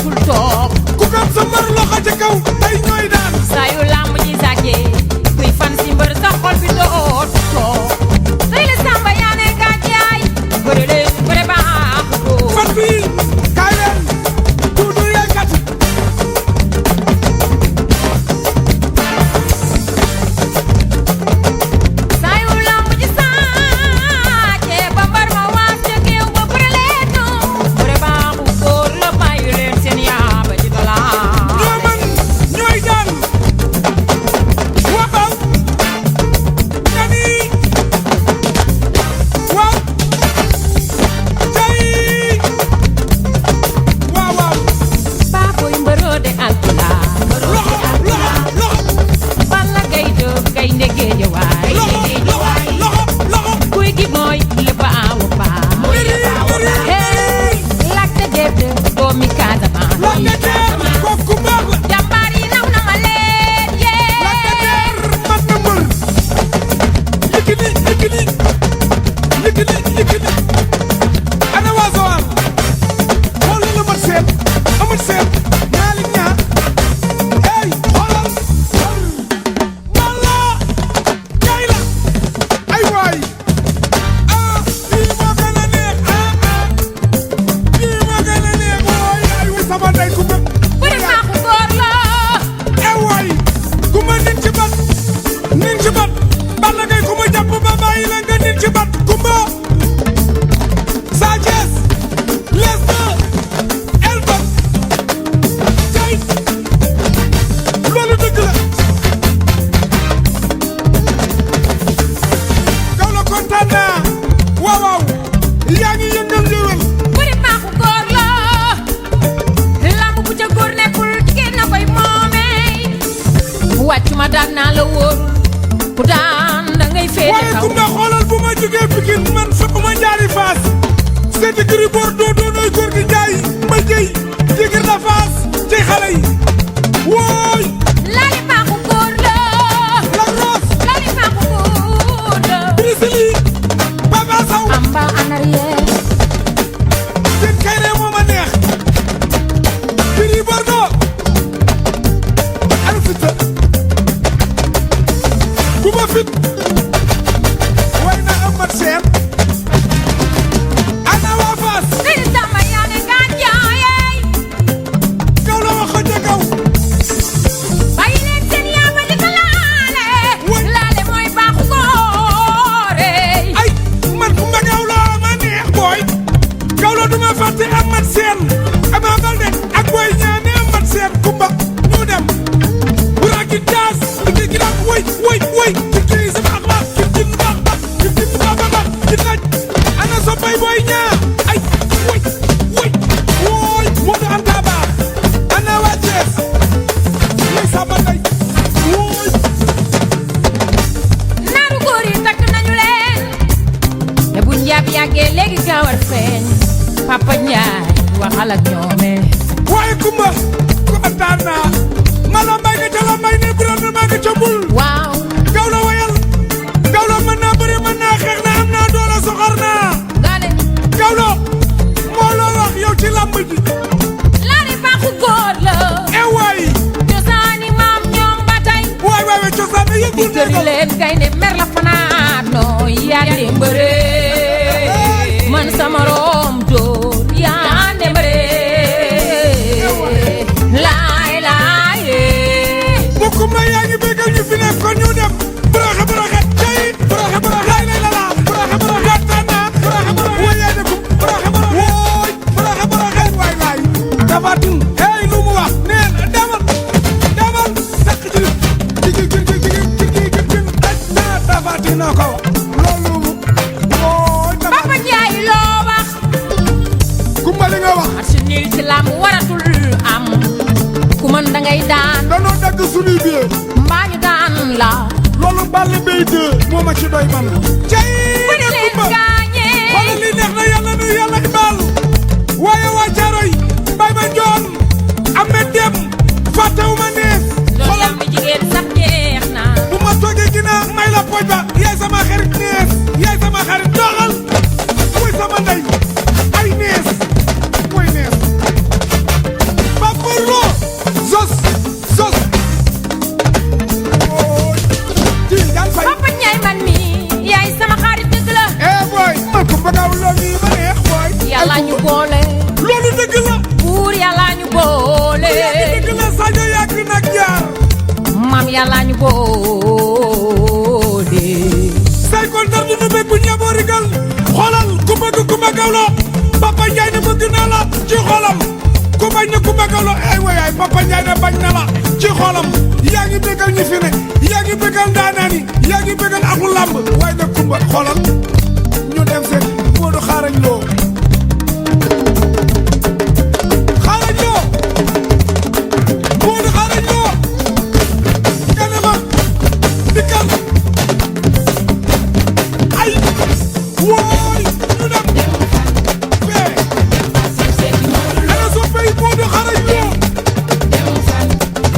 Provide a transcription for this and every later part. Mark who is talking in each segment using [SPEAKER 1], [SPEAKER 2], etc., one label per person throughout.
[SPEAKER 1] dootul toog
[SPEAKER 2] ku gëm sa mbër loxo ca kaw tey ñooy daan
[SPEAKER 1] saa yu làmb ji sàkkee kuy fan si mbër sa xol bi dootul toog tey la samba yaa ne gàncax bëre leen bëre baax
[SPEAKER 2] fan fii kaay leen duudu yaay kat
[SPEAKER 1] saa yu làmb ji sàkkee ba mbar ma waas ca géew ba bëre leen bëre baaxu góor la bàyyi leen seen yaaba di dollar
[SPEAKER 2] ñoo mën ñooy daan waaw nani waaw tey waaw waaw
[SPEAKER 1] baaboy mbëroo de altula
[SPEAKER 2] loxo loxo
[SPEAKER 1] Balla Gaye de gaynde Géejawaay
[SPEAKER 2] loxo
[SPEAKER 1] kuy gi mooy lépp awu paa hey Lac de Guiers de doomi Casamance
[SPEAKER 2] la neteer kooku baax la
[SPEAKER 1] jàmbaar yi naw na ma leen yee
[SPEAKER 2] la neteer man na mbër yëkkili ana waa Joal xool li la mat seet amul seet ñaali ñaar hey xoolal walla kay la ay waay lii moo gën a neex lii moo gën a neex waay ay wi sama ndey ku bëgg
[SPEAKER 1] bëri maaxu góor la
[SPEAKER 2] waay ku ma nit ci bat Balla Gaye ku ma jàpp ba bàyyi la nga nit ci bat kumba Sa Thiès les deux elba tey loolu dëgg la kaw la kontaan naa waaw waaw yaa ngi yëngal njëwal
[SPEAKER 1] bëri maaxu góor la lamb bu ca góor nekkul jigéen na koy moomee wàcc ma daan naa la wóor ku daan da ngay féete
[SPEAKER 2] waaye
[SPEAKER 1] kaw
[SPEAKER 2] kumba xoolal bu ma jógee Pikine man ma jaari Fass seeti Gris Bordeaux doonooy góor gi jaay ma jëy jigir la Fass ci xale yi wooy
[SPEAKER 1] laali maaxu góor la
[SPEAKER 2] la Rose
[SPEAKER 1] laali maaxu góor la
[SPEAKER 2] Brisili Papa Sow
[SPEAKER 1] amba en arrière
[SPEAKER 2] seen kayre moo ma neex Gris Bordeaux anu fitta ku ma fit way na amat seen ana waa Fass
[SPEAKER 1] tey samba yaa ne gàncax
[SPEAKER 2] kaw la wax ja kaw
[SPEAKER 1] bàyyi leen seen yaaba di ko laale laale mooy baaxu góore
[SPEAKER 2] ay man ku ma gaaw la ma neex booy kaw la duma fàtte amat seen Ama Baldé ak Boy Niang ne amat seen kumba ñu dem buraki taas di gi la woy ci kii sama axlaaq ci jinn baax ci jinn baax ci naaj ana so bay Boy Niang ay woy moo du anta baax ana waa Thiès lay sama ndey woy
[SPEAKER 1] naaru góor yi takk nañu leen te bu njaab yàggee léegi gawar feeñ Papa Ndiaye waxal ak ñoome
[SPEAKER 2] waaye kumba ku antaan naa ma la mbay nga ca la mbay ne burana maa nga ca bul
[SPEAKER 1] waaw
[SPEAKER 2] gaw la wayal gaw la mën naa bëri mën naa xeex na am naa doole soxor naa
[SPEAKER 1] gaale
[SPEAKER 2] gaw la moo loo wax yow ci làmb ji
[SPEAKER 1] laali baaxu góor la
[SPEAKER 2] waay
[SPEAKER 1] cosaani maam ñoom ba tey
[SPEAKER 2] waay cosaan na yëgul
[SPEAKER 1] kër yi leen gaynde mer la fanaan noo yaa de mbëre man sama rom door yaa de mbëre laay
[SPEAKER 2] bu kumba yaa ngi bégal ñu fi nekk kon ñu dem baraxe cay baraxe laay lay la laa baraxe waxtaan naa baraxe waay yaa dekum baraxe wooy baraxe waay laay dafatin hey lu mu wax neen demal sakk ji dafatin na ko loolu wooy
[SPEAKER 1] Papa Ndiaye loo wax
[SPEAKER 2] kumba li nga wax
[SPEAKER 1] match nul ci làmb waratul am ku mën da ngay daan
[SPEAKER 2] danoo dagg suñuy biir
[SPEAKER 1] mbaa ñu daan la
[SPEAKER 2] loolu Balla Gaye 2 moo ma ci doy man cay
[SPEAKER 1] bëri leen gaañee
[SPEAKER 2] xoolal li neex na yàlla nu yàlla baal waaye waa Caaroy bay ma njoon Ahmed Dem fàttewuma nees
[SPEAKER 1] loolu mi jigéen sax jeex na
[SPEAKER 2] bu ma toogee ginnaaw may la poj ba yaay sama xarit nees yaay sama xarit doxal muy sama ndey ay nees mooy nees jaar
[SPEAKER 1] maam yàlla ñu boole
[SPEAKER 2] say kontar du nu bëgg bu ñaboo rigal xoolal ku bëgg Kumba Gawlo Papa Njaay ne bëgg na la ci xolam ku bañ na Kumba Gawlo ay waay Papa Njaay ne bañ na la ci xolam yaa ngi bëggal ñi fi ne yaa ngi bëggal ndaanaan yi yaa ngi bëggal akul làmb waaye nag Kumba xoolal ñu dem seen Moodu xaarañ loo xaarañ loo Moodu xaarañ loo nga ne ma dikkal ay wooy ñu dem fee ana soo fay Moodu xaarañ loo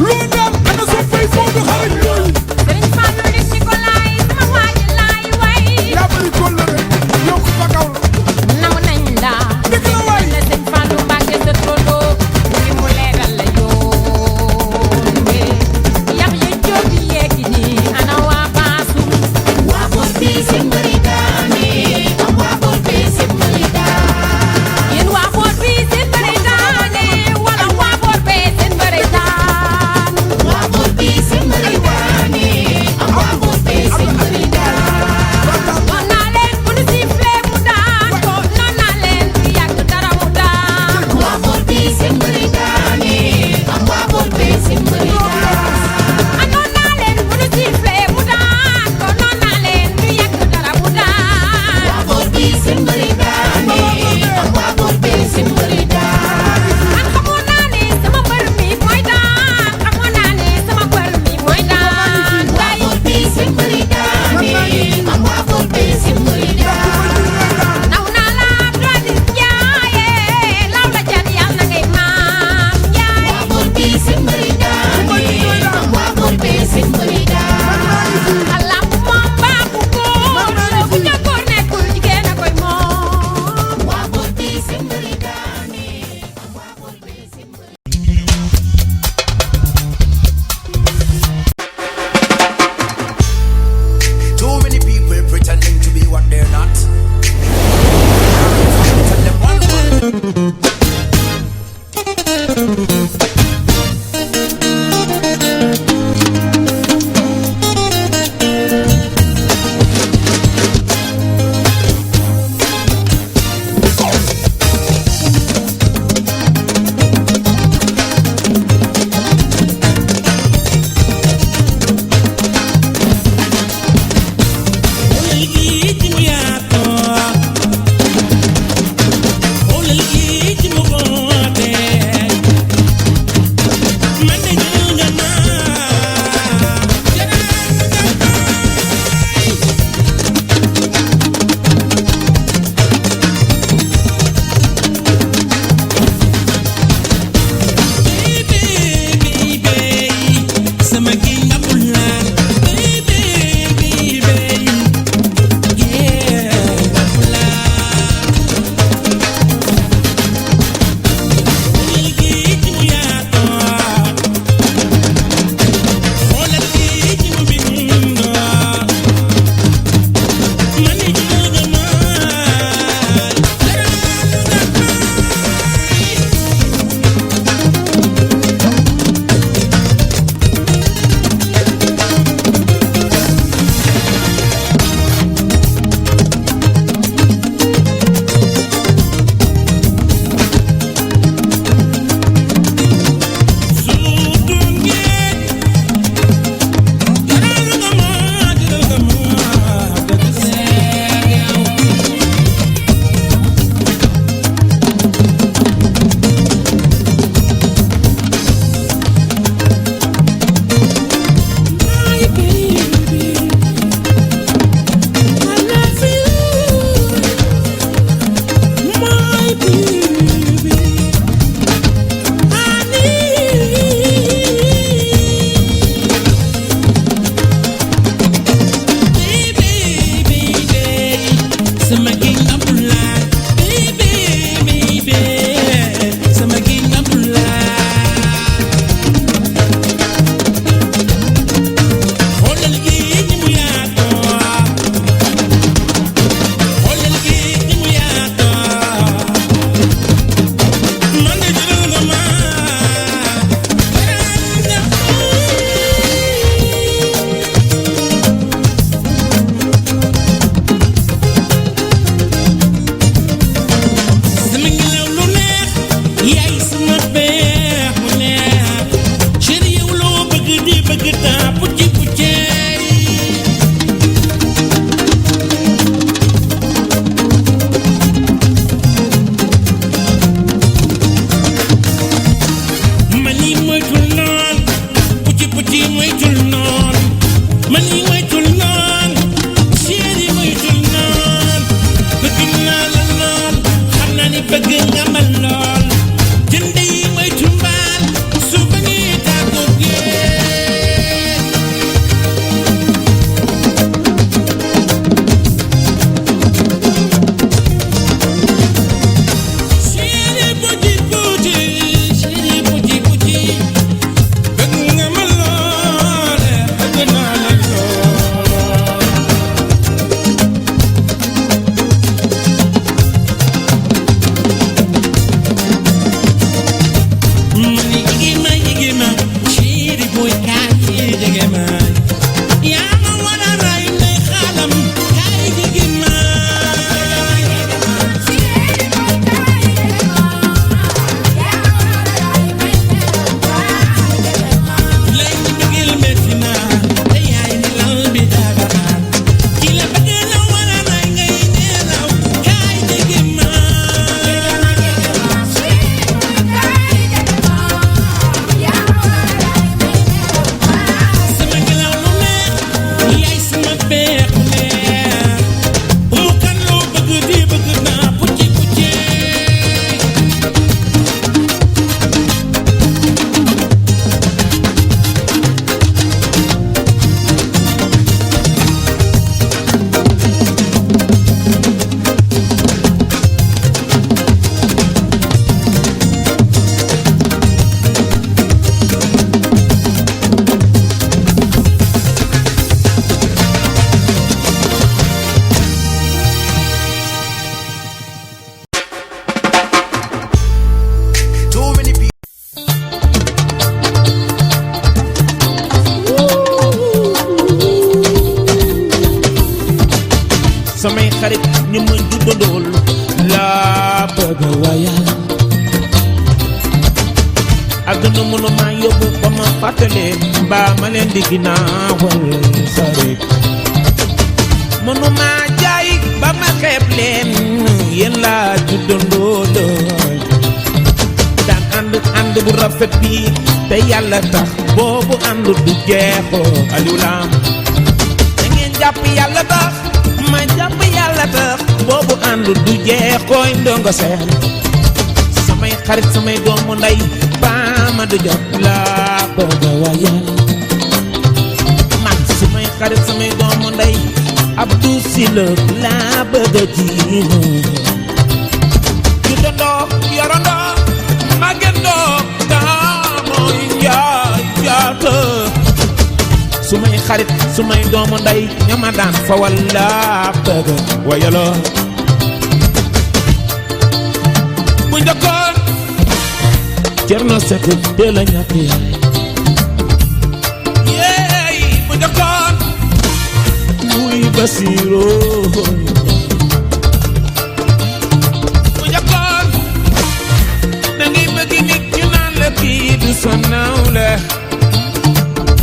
[SPEAKER 2] loo daal ana soo fay Moodu xaarañ loo
[SPEAKER 1] Sëriñ Fallu nit ñi ko laay sama waaji laay way
[SPEAKER 2] yaa bari toll la rek yow Kumba Gawlo
[SPEAKER 1] namu nañ la
[SPEAKER 2] dëgg la waay
[SPEAKER 1] la Sëriñ Fallu Mbàkke sa tondo ngi mu leeral la yoon we yax ya jóobi yeegi ni ana waa baasu
[SPEAKER 3] waa boor bi seen mbëri daane am waa boor bi seen mbëri daane
[SPEAKER 1] yéen waa boor bi seen bëri daane wala waa boor bee seen bëri daan
[SPEAKER 3] waa boor bi seen mbëri daane am waa boor bi seen mbëri daane
[SPEAKER 1] noon naa leen bu nu sifflé mu daan ko noon naa leen du yàgg dara mu daan
[SPEAKER 3] waa boor bi seen mbëri daane am waa boor bi seen mbëri daane
[SPEAKER 1] anoon naa leen bu nu sifflé mu daan ko noon naa leen du yàgg dara mu daan
[SPEAKER 3] waa boor bi seen mbëri daane am waa boor bi seen mbëri daane
[SPEAKER 1] man xamoon naa ne sama mbër mi mooy daan xamoon naa ne sama mbër mi mooy daan
[SPEAKER 3] waa boor bi seen mbëri daane am waa boor bi seen mbëri daane
[SPEAKER 1] naw naa la Abdoulaye Ndiaye law la jan yàlla na ngay maam Ndiaye
[SPEAKER 3] waa boor bi seen mbëri daane am waa boor bi seen mbëri daane
[SPEAKER 1] Allah moom baaxu góor la bu ca góor nekkul jigéen a koy moom
[SPEAKER 3] waa boor bi seen mbëri daane am waa boor bi seen mbëri
[SPEAKER 4] Too many people pretending to be what they're not. Tell them one word.
[SPEAKER 5] àdduna mënu ma yóbbu ba ma fàttale mbaa ma leen di ginnaawal sa rek mënu ma jaay ba ma xeeb leen yéen laa juddandoo dool daan ànd bu rafet bi te yàlla tax boobu ànd du jeexoo Aliou Lam da ngeen jàpp yàlla tax ma jàpp yàlla tax boobu ànd du jeexooy ndongo seen samay xarit samay doomu ndey baama du jot laa bëgg a wayal man samay xarit samay doomu ndey Abdou Sylla laa bëgg a jiinu juddandoo yorandoo màggandoo daamoy njaay jaata sumay xarit sumay doomu ndey ñama daan fa walla bëgg wayaloo bu njëkkoon Cerno Sekk de la ñàkk yaay yeey bu njëkkoon muy Basiiroo bu njëkkoon da ngay bëgg nit ñu naan la kii du sa nawle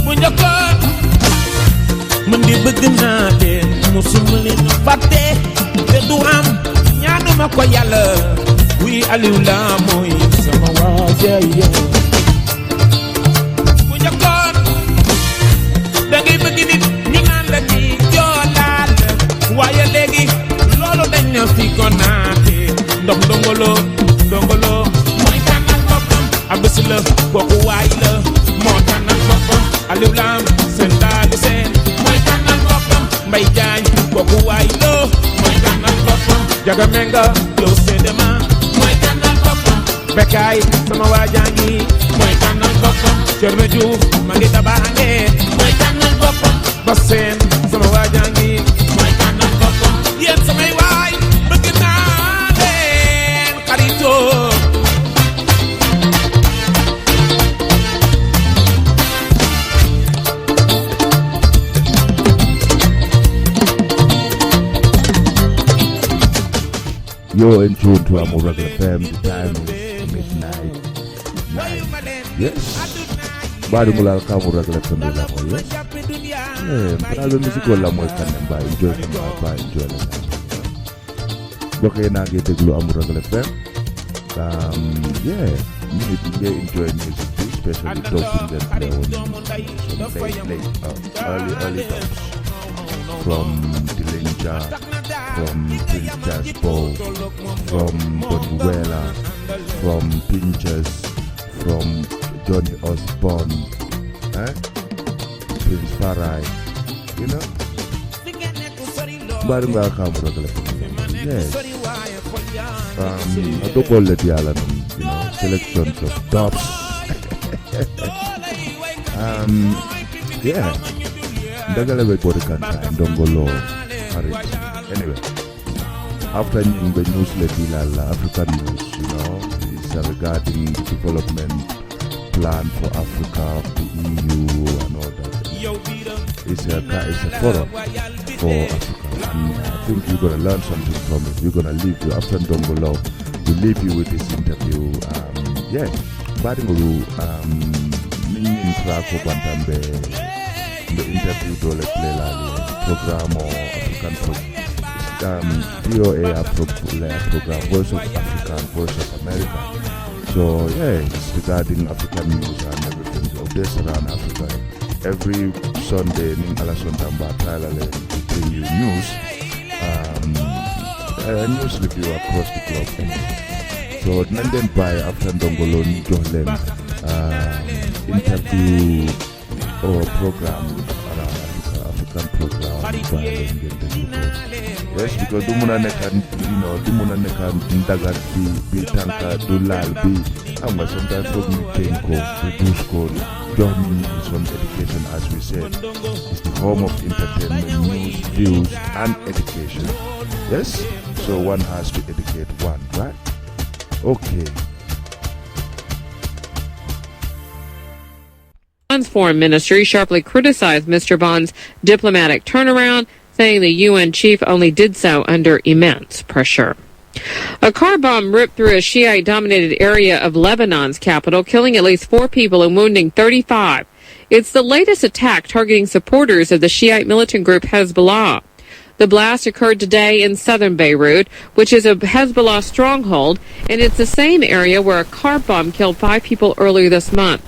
[SPEAKER 5] bu njëkkoon man di bëgg naa leen musuma leen fàtte te du am ñaanuma ko yàlla wi Aliou Lam mooy sama waajaay bu njëkkoon da ngay bëgg nit ñu naan la di joolaal waaye léegi loolu dañ na fi ko naate ndox ndongolo mooy tànnal boppam Abdou Sylla kooku waay la moo tànnal boppam Aliou Lam seen daali seen mooy tànnal boppam Mbay Jaañ kooku waay la mooy tànnal boppam Jaga Menga yow seedema mooy tànnal boppam Bekaay sama waajaangi mooy tànnal boppam Cerno Juuf ma ngi tabaange mooy tànnal boppam Basseen sama waajaangi mooy tànnal boppam yéen samay waay bëgg naa leen xaritoo
[SPEAKER 6] You're in tune to Amo Regular FM. The time is midnight 9. Yes. Bari mulal Amo Regular FM la mo yes. Para lo musical la mo kan ba enjoy ba enjoy la. Bokay na ngi deglu Amo Regular FM. Yeah, you enjoy music, especially talking that play on early tops from Dillinja, from Prince Jaspo, from Bonuela, from Pinchers, from Johnny Osborne, Prince Farai, you know. Barimba Kamura, yes. I don't call it the Alan, you know, selections of tops. Yeah. Ndagala body kanta ndongolo courage. Anyway, after the news la African news, you know, is regarding the development plan for Africa, the EU and all that. It's a forum for Africa, and I think you're gonna learn something from it. We're gonna leave you after Ndongolo. We'll leave you with this interview. Yeah, Badingulu in Krakow Bantambe. The interview dole play program or African VOA program Voice of Africa and Voice of America. So yeah, it's regarding African news and everything of this around Africa. Every Sunday in Alasondamba Thailand we bring you news news review across the globe. So then by after Ndongolo Johlen interview or program around African program yes, because dumuna nekan, you know, dumuna nekan ndagat bi tanka dulal bi amba sometimes for me tenko reduce code join some education. As we said, it's the home of entertainment, news, views and education. Yes, so one has to educate one, right? Okay.
[SPEAKER 7] Iran's foreign ministry sharply criticized Mr. Bond's diplomatic turnaround, saying the UN chief only did so under immense pressure. A car bomb ripped through a Shiite-dominated area of Lebanon's capital, killing at least 4 people and wounding 35. It's the latest attack targeting supporters of the Shiite militant group Hezbollah. The blast occurred today in southern Beirut, which is a Hezbollah stronghold, and it's the same area where a car bomb killed 5 people earlier this month.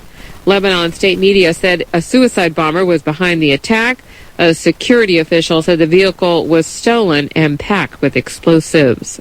[SPEAKER 7] Lebanon state media said a suicide bomber was behind the attack. A security official said the vehicle was stolen and packed with explosives.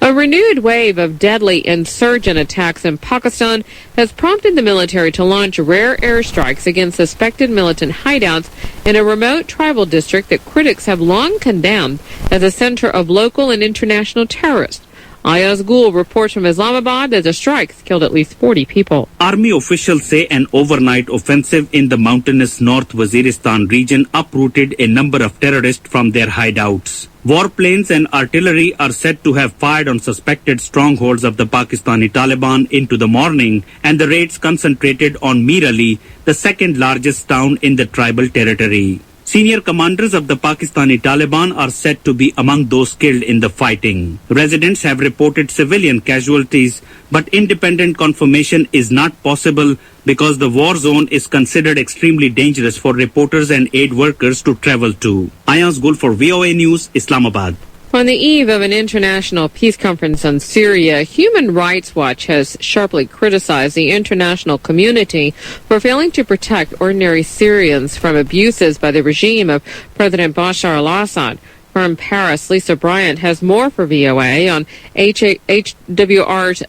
[SPEAKER 7] A renewed wave of deadly insurgent attacks in Pakistan has prompted the military to launch rare airstrikes against suspected militant hideouts in a remote tribal district that critics have long condemned as a center of local and international terrorists. Ayaz Gul reports from Islamabad that the strikes killed at least 40 people.
[SPEAKER 8] Army officials say an overnight offensive in the mountainous North Waziristan region uprooted a number of terrorists from their hideouts. Warplanes and artillery are said to have fired on suspected strongholds of the Pakistani Taliban into the morning, and the raids concentrated on Mir Ali, the second largest town in the tribal territory. Senior commanders of the Pakistani Taliban are said to be among those killed in the fighting. Residents have reported civilian casualties, but independent confirmation is not possible because the war zone is considered extremely dangerous for reporters and aid workers to travel to. Ayaz Gul for VOA News, Islamabad.
[SPEAKER 7] On the eve of an international peace conference on Syria, Human Rights Watch has sharply criticized the international community for failing to protect ordinary Syrians from abuses by the regime of President Bashar al-Assad. From Paris, Lisa Bryant has more for VOA on HWR's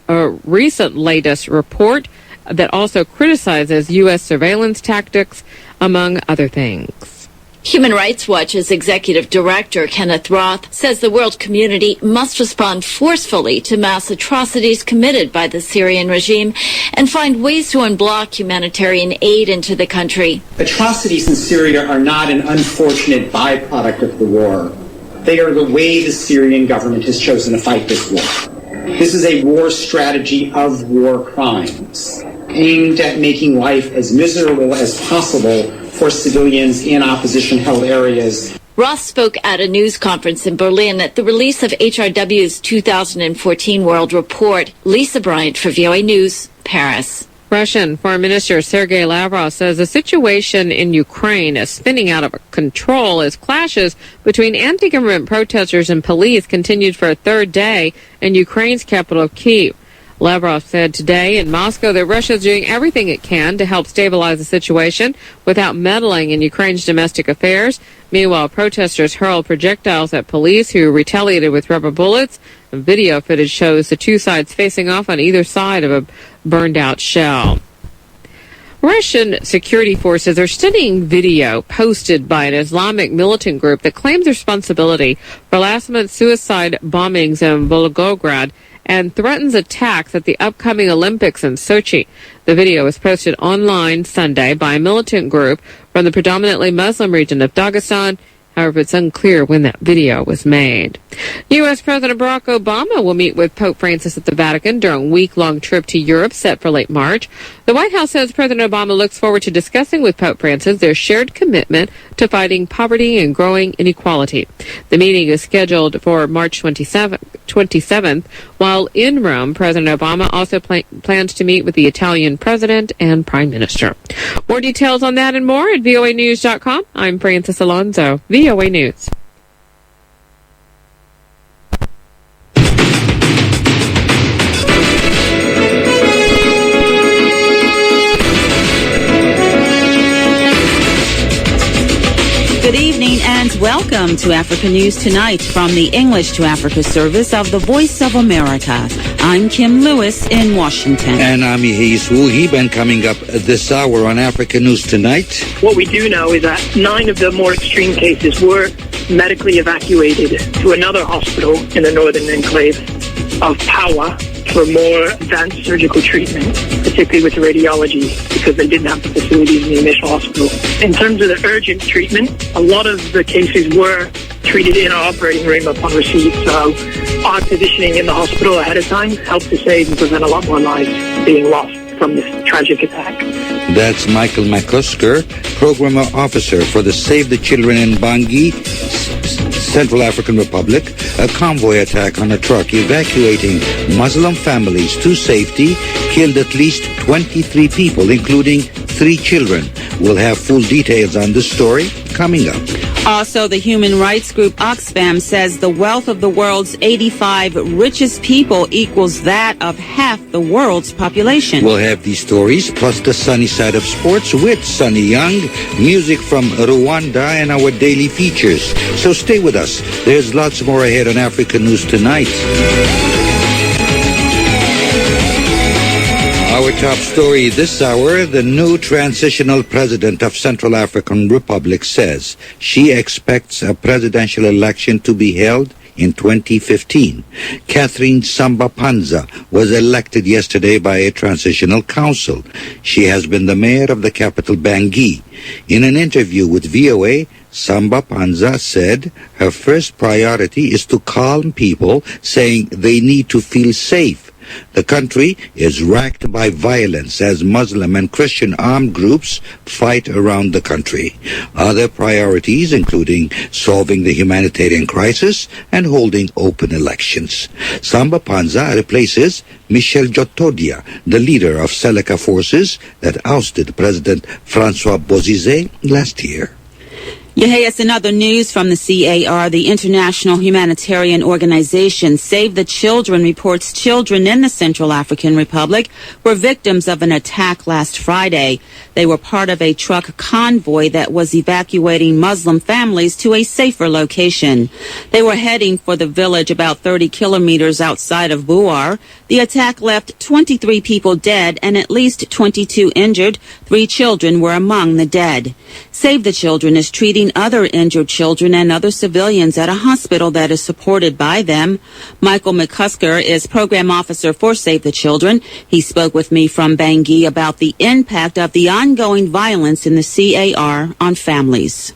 [SPEAKER 7] recent latest report that also criticizes U.S. surveillance tactics, among other things.
[SPEAKER 9] Human Rights Watch's executive director, Kenneth Roth, says the world community must respond forcefully to mass atrocities committed by the Syrian regime and find ways to unblock humanitarian aid into the country.
[SPEAKER 10] Atrocities in Syria are not an unfortunate byproduct of the war. They are the way the Syrian government has chosen to fight this war. This is a war strategy of war crimes, aimed at making life as miserable as possible for civilians in opposition-held areas.
[SPEAKER 9] Roth spoke at a news conference in Berlin at the release of HRW's 2014 World Report. Lisa Bryant for VOA News, Paris.
[SPEAKER 7] Russian Foreign Minister Sergei Lavrov says the situation in Ukraine is spinning out of control as clashes between anti-government protesters and police continued for a third day in Ukraine's capital, Kyiv. Lavrov said today in Moscow that Russia is doing everything it can to help stabilize the situation without meddling in Ukraine's domestic affairs. Meanwhile, protesters hurled projectiles at police who retaliated with rubber bullets. Video footage shows the two sides facing off on either side of a burned-out shell. Russian security forces are studying video posted by an Islamic militant group that claims responsibility for last month's suicide bombings in Volgograd and threatens attacks at the upcoming Olympics in Sochi. The video was posted online Sunday by a militant group from the predominantly Muslim region of Dagestan. However, it's unclear when that video was made. U.S. President Barack Obama will meet with Pope Francis at the Vatican during a week-long trip to Europe set for late March. The White House says President Obama looks forward to discussing with Pope Francis their shared commitment to fighting poverty and growing inequality. The meeting is scheduled for March 27th. While in Rome, President Obama also plans to meet with the Italian president and prime minister. More details on that and more at voanews.com. I'm Francis Alonso, VOA News.
[SPEAKER 11] Good evening and welcome to Africa News Tonight from the English to Africa service of the Voice of America. I'm Kim Lewis in Washington.
[SPEAKER 12] And I'm Yehis Wuhib, and coming up this hour on Africa News Tonight.
[SPEAKER 13] What we do know is that 9 of the more extreme cases were medically evacuated to another hospital in the northern enclave of Pawa for more advanced surgical treatment, particularly with radiology, because they didn't have the facilities in the initial hospital. In terms of the urgent treatment, a lot of the cases were treated in our operating room upon receipt, so our positioning in the hospital ahead of time helped to save and prevent a lot more lives being lost from this tragic attack.
[SPEAKER 12] That's Michael McCusker, Program Officer for the Save the Children in Bangui Central African Republic, a convoy attack on a truck evacuating Muslim families to safety killed at least 23 people, including 3 children. We'll have full details on this story coming up.
[SPEAKER 11] Also, the human rights group Oxfam says the wealth of the world's 85 richest people equals that of half the world's population.
[SPEAKER 12] We'll have these stories, plus the sunny side of sports with Sunny Young, music from Rwanda, and our daily features. So stay with us. There's lots more ahead on Africa News Tonight. Our top story this hour, the new transitional president of Central African Republic says she expects a presidential election to be held in 2015. Catherine Samba-Panza was elected yesterday by a transitional council. She has been the mayor of the capital, Bangui. In an interview with VOA, Samba-Panza said her first priority is to calm people, saying they need to feel safe. The country is racked by violence as Muslim and Christian armed groups fight around the country. Other priorities including solving the humanitarian crisis and holding open elections. Samba Panza replaces Michel Djotodia, the leader of Seleka forces that ousted President Francois Bozizé last year.
[SPEAKER 11] Yes, in other news from the CAR, the international humanitarian organization Save the Children reports children in the Central African Republic were victims of an attack last Friday. They were part of a truck convoy that was evacuating Muslim families to a safer location. They were heading for the village about 30 kilometers outside of Bouar. The attack left 23 people dead and at least 22 injured. 3 children were among the dead. Save the Children is treating other injured children and other civilians at a hospital that is supported by them. Michael McCusker is program officer for Save the Children. He spoke with me from Bangui about the impact of the ongoing violence in the CAR on families.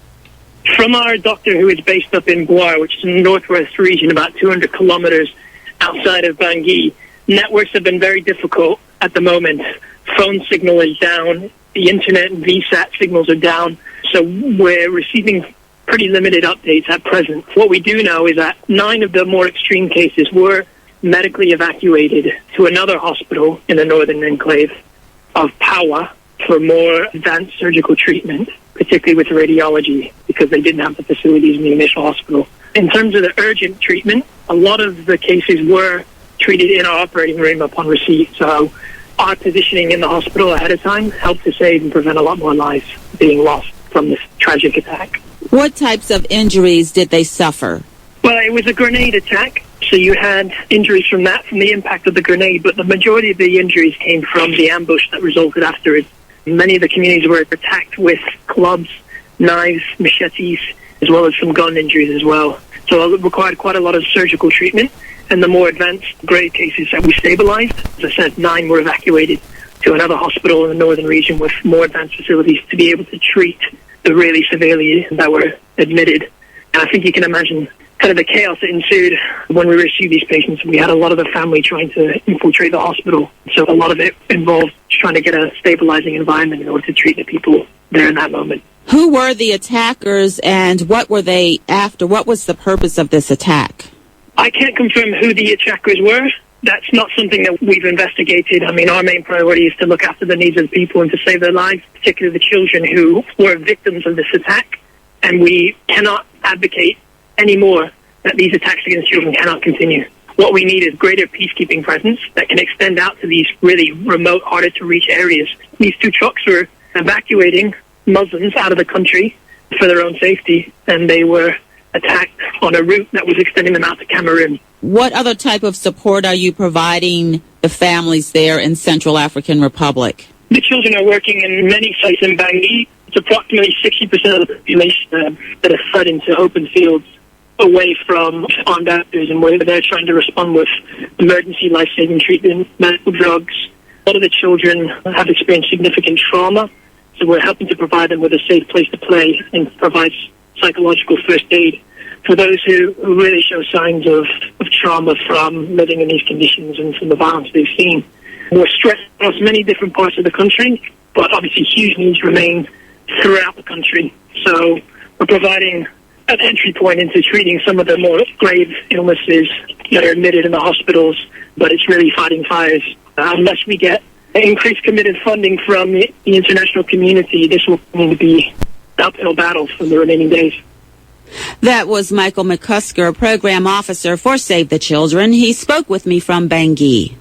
[SPEAKER 13] From our doctor who is based up in Bouar, which is in the northwest region, about 200 kilometers outside of Bangui, networks have been very difficult at the moment. Phone signal is down. The internet and VSAT signals are down. So we're receiving pretty limited updates at present. What we do know is that 9 of the more extreme cases were medically evacuated to another hospital in the northern enclave of Pawa for more advanced surgical treatment, particularly with radiology, because they didn't have the facilities in the initial hospital. In terms of the urgent treatment, a lot of the cases were treated in our operating room upon receipt. So our positioning in the hospital ahead of time helped to save and prevent a lot more lives being lost from this tragic attack.
[SPEAKER 11] What types of injuries did they suffer?
[SPEAKER 13] Well, it was a grenade attack, so you had injuries from that, from the impact of the grenade, but the majority of the injuries came from the ambush that resulted afterwards. Many of the communities were attacked with clubs, knives, machetes, as well as some gun injuries as well. So it required quite a lot of surgical treatment, and the more advanced grade cases that we stabilized, as I said, 9 were evacuated to another hospital in the northern region with more advanced facilities to be able to treat the really severely that were admitted. And I think you can imagine kind of the chaos that ensued when we received these patients. We had a lot of the family trying to infiltrate the hospital. So a lot of it involved trying to get a stabilizing environment in order to treat the people there in that moment.
[SPEAKER 11] Who were the attackers and what were they after? What was the purpose of this attack?
[SPEAKER 13] I can't confirm who the attackers were. That's not something that we've investigated. I mean, our main priority is to look after the needs of the people and to save their lives, particularly the children who were victims of this attack. And we cannot advocate anymore that these attacks against children cannot continue. What we need is greater peacekeeping presence that can extend out to these really remote, harder to reach areas. These 2 trucks were evacuating Muslims out of the country for their own safety, and they were attacked on a route that was extending them out to Cameroon.
[SPEAKER 11] What other type of support are you providing the families there in Central African Republic?
[SPEAKER 13] The children are working in many sites in Bangui. It's approximately 60% of the population that are fled into open fields away from armed actors, and where they're trying to respond with emergency life-saving treatment, medical drugs. A lot of the children have experienced significant trauma, so we're helping to provide them with a safe place to play and provide psychological first aid for those who really show signs of trauma from living in these conditions and from the violence they've seen. We're stressed across many different parts of the country, but obviously huge needs remain throughout the country. So we're providing an entry point into treating some of the more grave illnesses that are admitted in the hospitals, but it's really fighting fires. Unless we get increased committed funding from the international community, this will need to be an uphill battle for the remaining days.
[SPEAKER 11] That was Michael McCusker, Program Officer for Save the Children. He spoke with me from Bangui.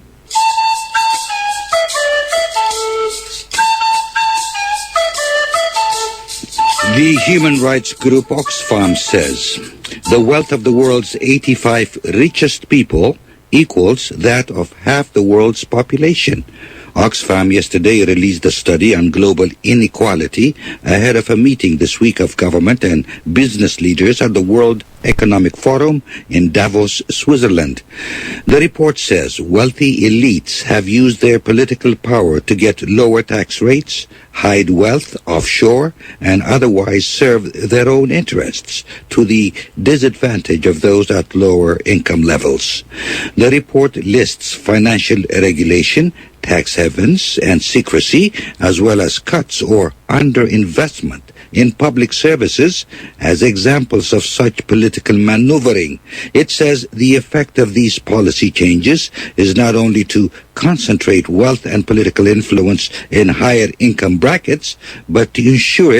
[SPEAKER 12] The human rights group Oxfam says the wealth of the world's 85 richest people equals that of half the world's population. Oxfam yesterday released a study on global inequality ahead of a meeting this week of government and business leaders at the World Economic Forum in Davos, Switzerland. The report says wealthy elites have used their political power to get lower tax rates, hide wealth offshore, and otherwise serve their own interests to the disadvantage of those at lower income levels. The report lists financial regulation, tax havens, and secrecy, as well as cuts or underinvestment in public services as examples of such political maneuvering. It says the effect of these policy changes is not only to concentrate wealth and political influence in higher income brackets, but to ensure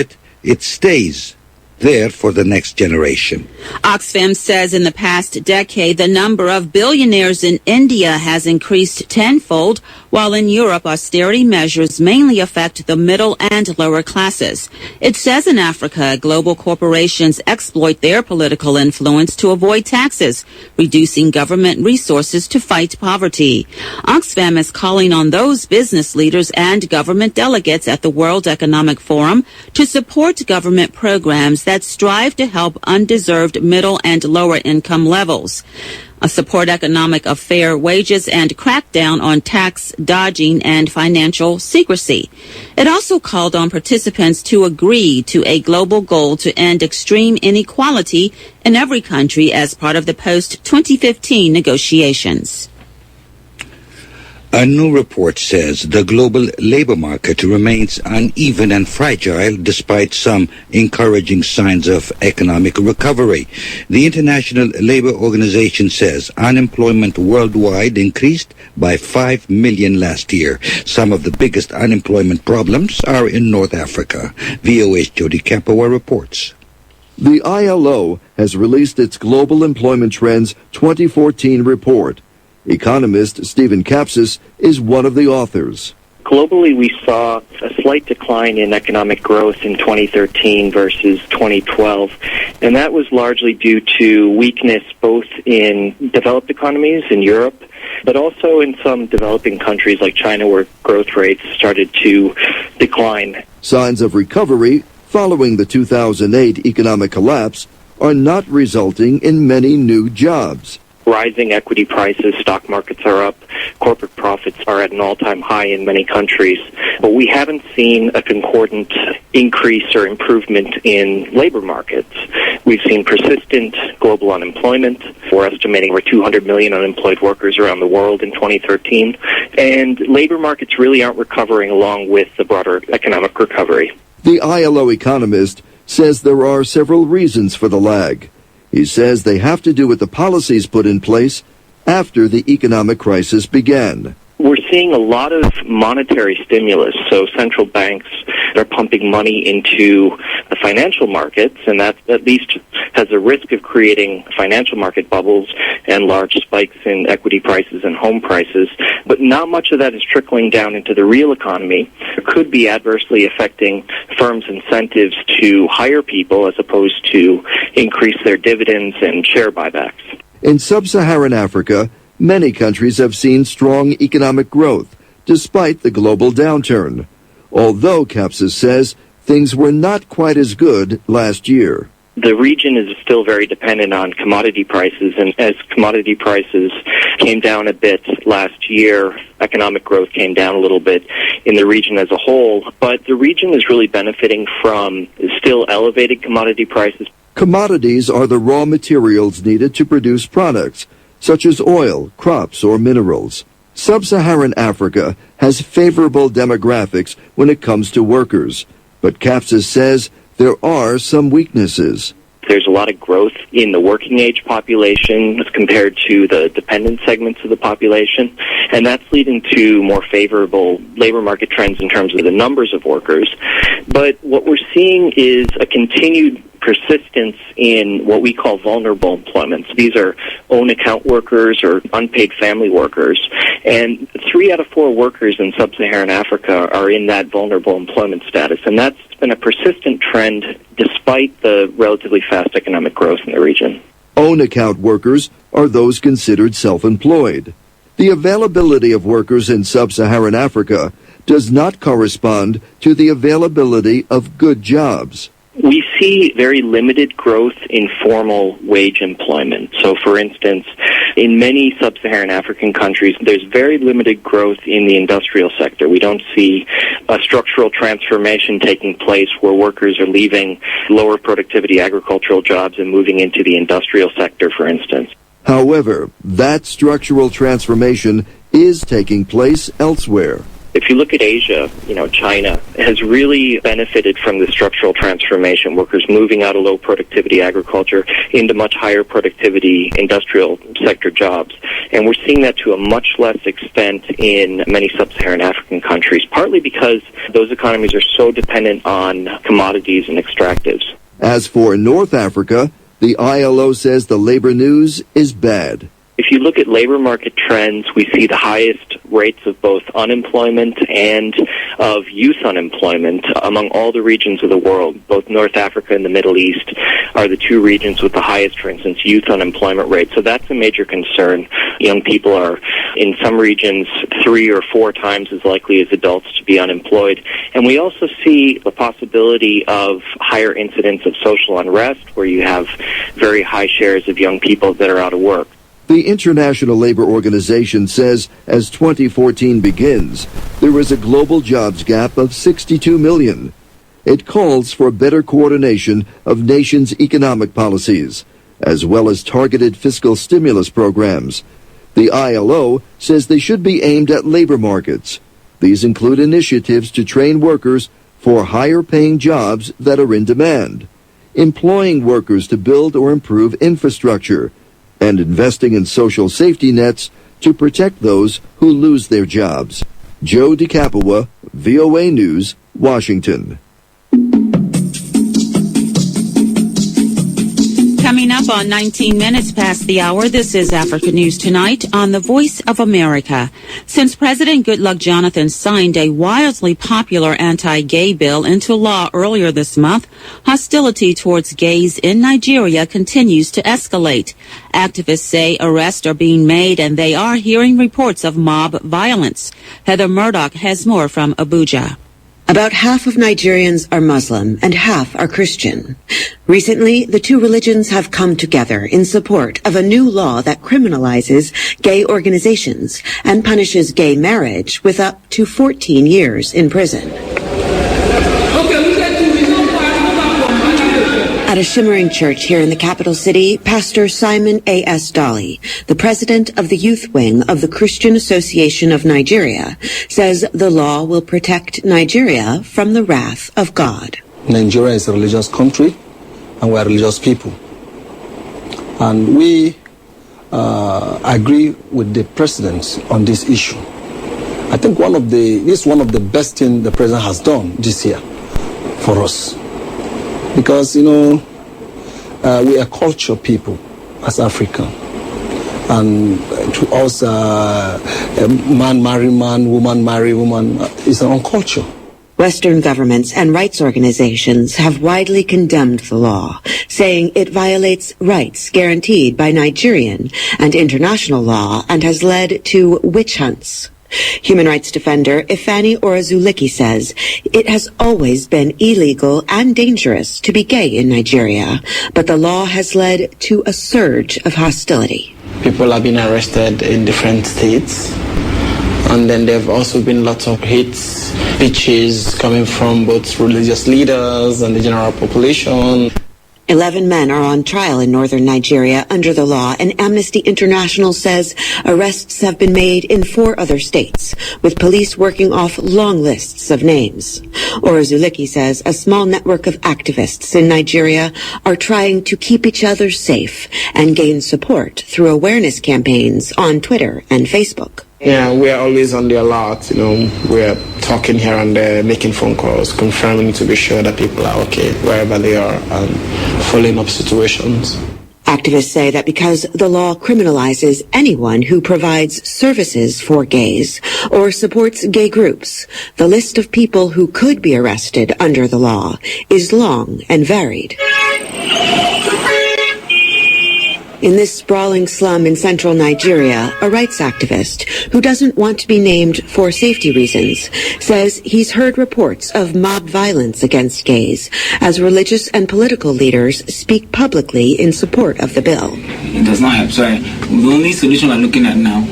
[SPEAKER 12] it stays there for the next generation.
[SPEAKER 11] Oxfam says in the past decade, the number of billionaires in India has increased tenfold, while in Europe, austerity measures mainly affect the middle and lower classes. It says in Africa, global corporations exploit their political influence to avoid taxes, reducing government resources to fight poverty. Oxfam is calling on those business leaders and government delegates at the World Economic Forum to support government programs that strive to help undeserved middle and lower income levels, support economic of fair wages, and crack down on tax dodging and financial secrecy. It also called on participants to agree to a global goal to end extreme inequality in every country as part of the post-2015 negotiations.
[SPEAKER 12] A new report says the global labor market remains uneven and fragile despite some encouraging signs of economic recovery. The International Labor Organization says unemployment worldwide increased by 5 million last year. Some of the biggest unemployment problems are in North Africa. VOA's Jody Campoa reports.
[SPEAKER 14] The ILO has released its Global Employment Trends 2014 report. Economist Stephen Kapsis is one of the authors.
[SPEAKER 15] Globally, we saw a slight decline in economic growth in 2013 versus 2012, and that was largely due to weakness both in developed economies in Europe, but also in some developing countries like China, where growth rates started to decline.
[SPEAKER 14] Signs of recovery following the 2008 economic collapse are not resulting in many new jobs.
[SPEAKER 15] Rising equity prices, stock markets are up, corporate profits are at an all-time high in many countries, but we haven't seen a concordant increase or improvement in labor markets. We've seen persistent global unemployment. We're estimating over 200 million unemployed workers around the world in 2013, and labor markets really aren't recovering along with the broader economic recovery.
[SPEAKER 14] The ILO economist says there are several reasons for the lag. He says they have to do with the policies put in place after the economic crisis began.
[SPEAKER 15] We're seeing a lot of monetary stimulus, so central banks are pumping money into the financial markets, and that at least has a risk of creating financial market bubbles and large spikes in equity prices and home prices. But not much of that is trickling down into the real economy. It could be adversely affecting firms' incentives to hire people as opposed to increase their dividends and share buybacks.
[SPEAKER 14] In sub-Saharan Africa, many countries have seen strong economic growth despite the global downturn, although Kapsis says things were not quite as good last year.
[SPEAKER 15] The region is still very dependent on commodity prices, and as commodity prices came down a bit last year, economic growth came down a little bit in the region as a whole, but the region is really benefiting from still elevated commodity prices.
[SPEAKER 14] Commodities are the raw materials needed to produce products, such as oil, crops, or minerals. Sub-Saharan Africa has favorable demographics when it comes to workers, but Kapsis says there are some weaknesses.
[SPEAKER 15] There's a lot of growth in the working age population as compared to the dependent segments of the population, and that's leading to more favorable labor market trends in terms of the numbers of workers. But what we're seeing is a continued persistence in what we call vulnerable employment. So these are own account workers or unpaid family workers. And 3 out of 4 workers in sub-Saharan Africa are in that vulnerable employment status. And that's been a persistent trend despite the relatively fast economic growth in the region.
[SPEAKER 14] Own account workers are those considered self-employed. The availability of workers in sub-Saharan Africa does not correspond to the availability of good jobs.
[SPEAKER 15] We see very limited growth in formal wage employment. So, for instance, in many sub-Saharan African countries, there's very limited growth in the industrial sector. We don't see a structural transformation taking place where workers are leaving lower productivity agricultural jobs and moving into the industrial sector, for instance.
[SPEAKER 14] However, that structural transformation is taking place elsewhere.
[SPEAKER 15] If you look at Asia, China has really benefited from the structural transformation, workers moving out of low productivity agriculture into much higher productivity industrial sector jobs. And we're seeing that to a much less extent in many sub-Saharan African countries, partly because those economies are so dependent on commodities and extractives.
[SPEAKER 14] As for North Africa, the ILO says the labor news is bad.
[SPEAKER 15] If you look at labor market trends, we see the highest rates of both unemployment and of youth unemployment among all the regions of the world. Both North Africa and the Middle East are the 2 regions with the highest, for instance, youth unemployment rate. So that's a major concern. Young people are, in some regions, 3 or 4 times as likely as adults to be unemployed. And we also see the possibility of higher incidence of social unrest, where you have very high shares of young people that are out of work.
[SPEAKER 14] The International Labor Organization says as 2014 begins, there is a global jobs gap of 62 million. It calls for better coordination of nations' economic policies, as well as targeted fiscal stimulus programs. The ILO says they should be aimed at labor markets. These include initiatives to train workers for higher-paying jobs that are in demand, employing workers to build or improve infrastructure, and investing in social safety nets to protect those who lose their jobs. Joe DeCapua, VOA News, Washington.
[SPEAKER 11] Coming up on 19 minutes past the hour, this is Africa News Tonight on the Voice of America. Since President Goodluck Jonathan signed a wildly popular anti-gay bill into law earlier this month, hostility towards gays in Nigeria continues to escalate. Activists say arrests are being made and they are hearing reports of mob violence. Heather Murdoch has more from Abuja.
[SPEAKER 16] About half of Nigerians are Muslim and half are Christian. Recently, the 2 religions have come together in support of a new law that criminalizes gay organizations and punishes gay marriage with up to 14 years in prison. At a shimmering church here in the capital city, Pastor Simon A.S. Dolly, the president of the youth wing of the Christian Association of Nigeria, says the law will protect Nigeria from the wrath of God.
[SPEAKER 17] Nigeria is a religious country, and we are religious people. And we agree with the president on this issue. I think this is one of the best things the president has done this year for us. Because, we are culture people as African. And to us, man marry man, woman marry woman, is our own culture.
[SPEAKER 16] Western governments and rights organizations have widely condemned the law, saying it violates rights guaranteed by Nigerian and international law and has led to witch hunts. Human rights defender Ifeanyi Orazulike says it has always been illegal and dangerous to be gay in Nigeria, but the law has led to a surge of hostility.
[SPEAKER 18] People have been arrested in different states, and then there have also been lots of hate speeches coming from both religious leaders and the general population.
[SPEAKER 16] 11 men are on trial in northern Nigeria under the law, and Amnesty International says arrests have been made in 4 other states, with police working off long lists of names. Orozuliki says a small network of activists in Nigeria are trying to keep each other safe and gain support through awareness campaigns on Twitter and Facebook.
[SPEAKER 18] Yeah, we are always on the alert, we're talking here and there, making phone calls, confirming to be sure that people are okay wherever they are, and following up situations.
[SPEAKER 16] Activists say that because the law criminalizes anyone who provides services for gays or supports gay groups, the list of people who could be arrested under the law is long and varied. In this sprawling slum in central Nigeria, a rights activist who doesn't want to be named for safety reasons says he's heard reports of mob violence against gays as religious and political leaders speak publicly in support of the bill.
[SPEAKER 19] It does not help. So the only solution we're looking at now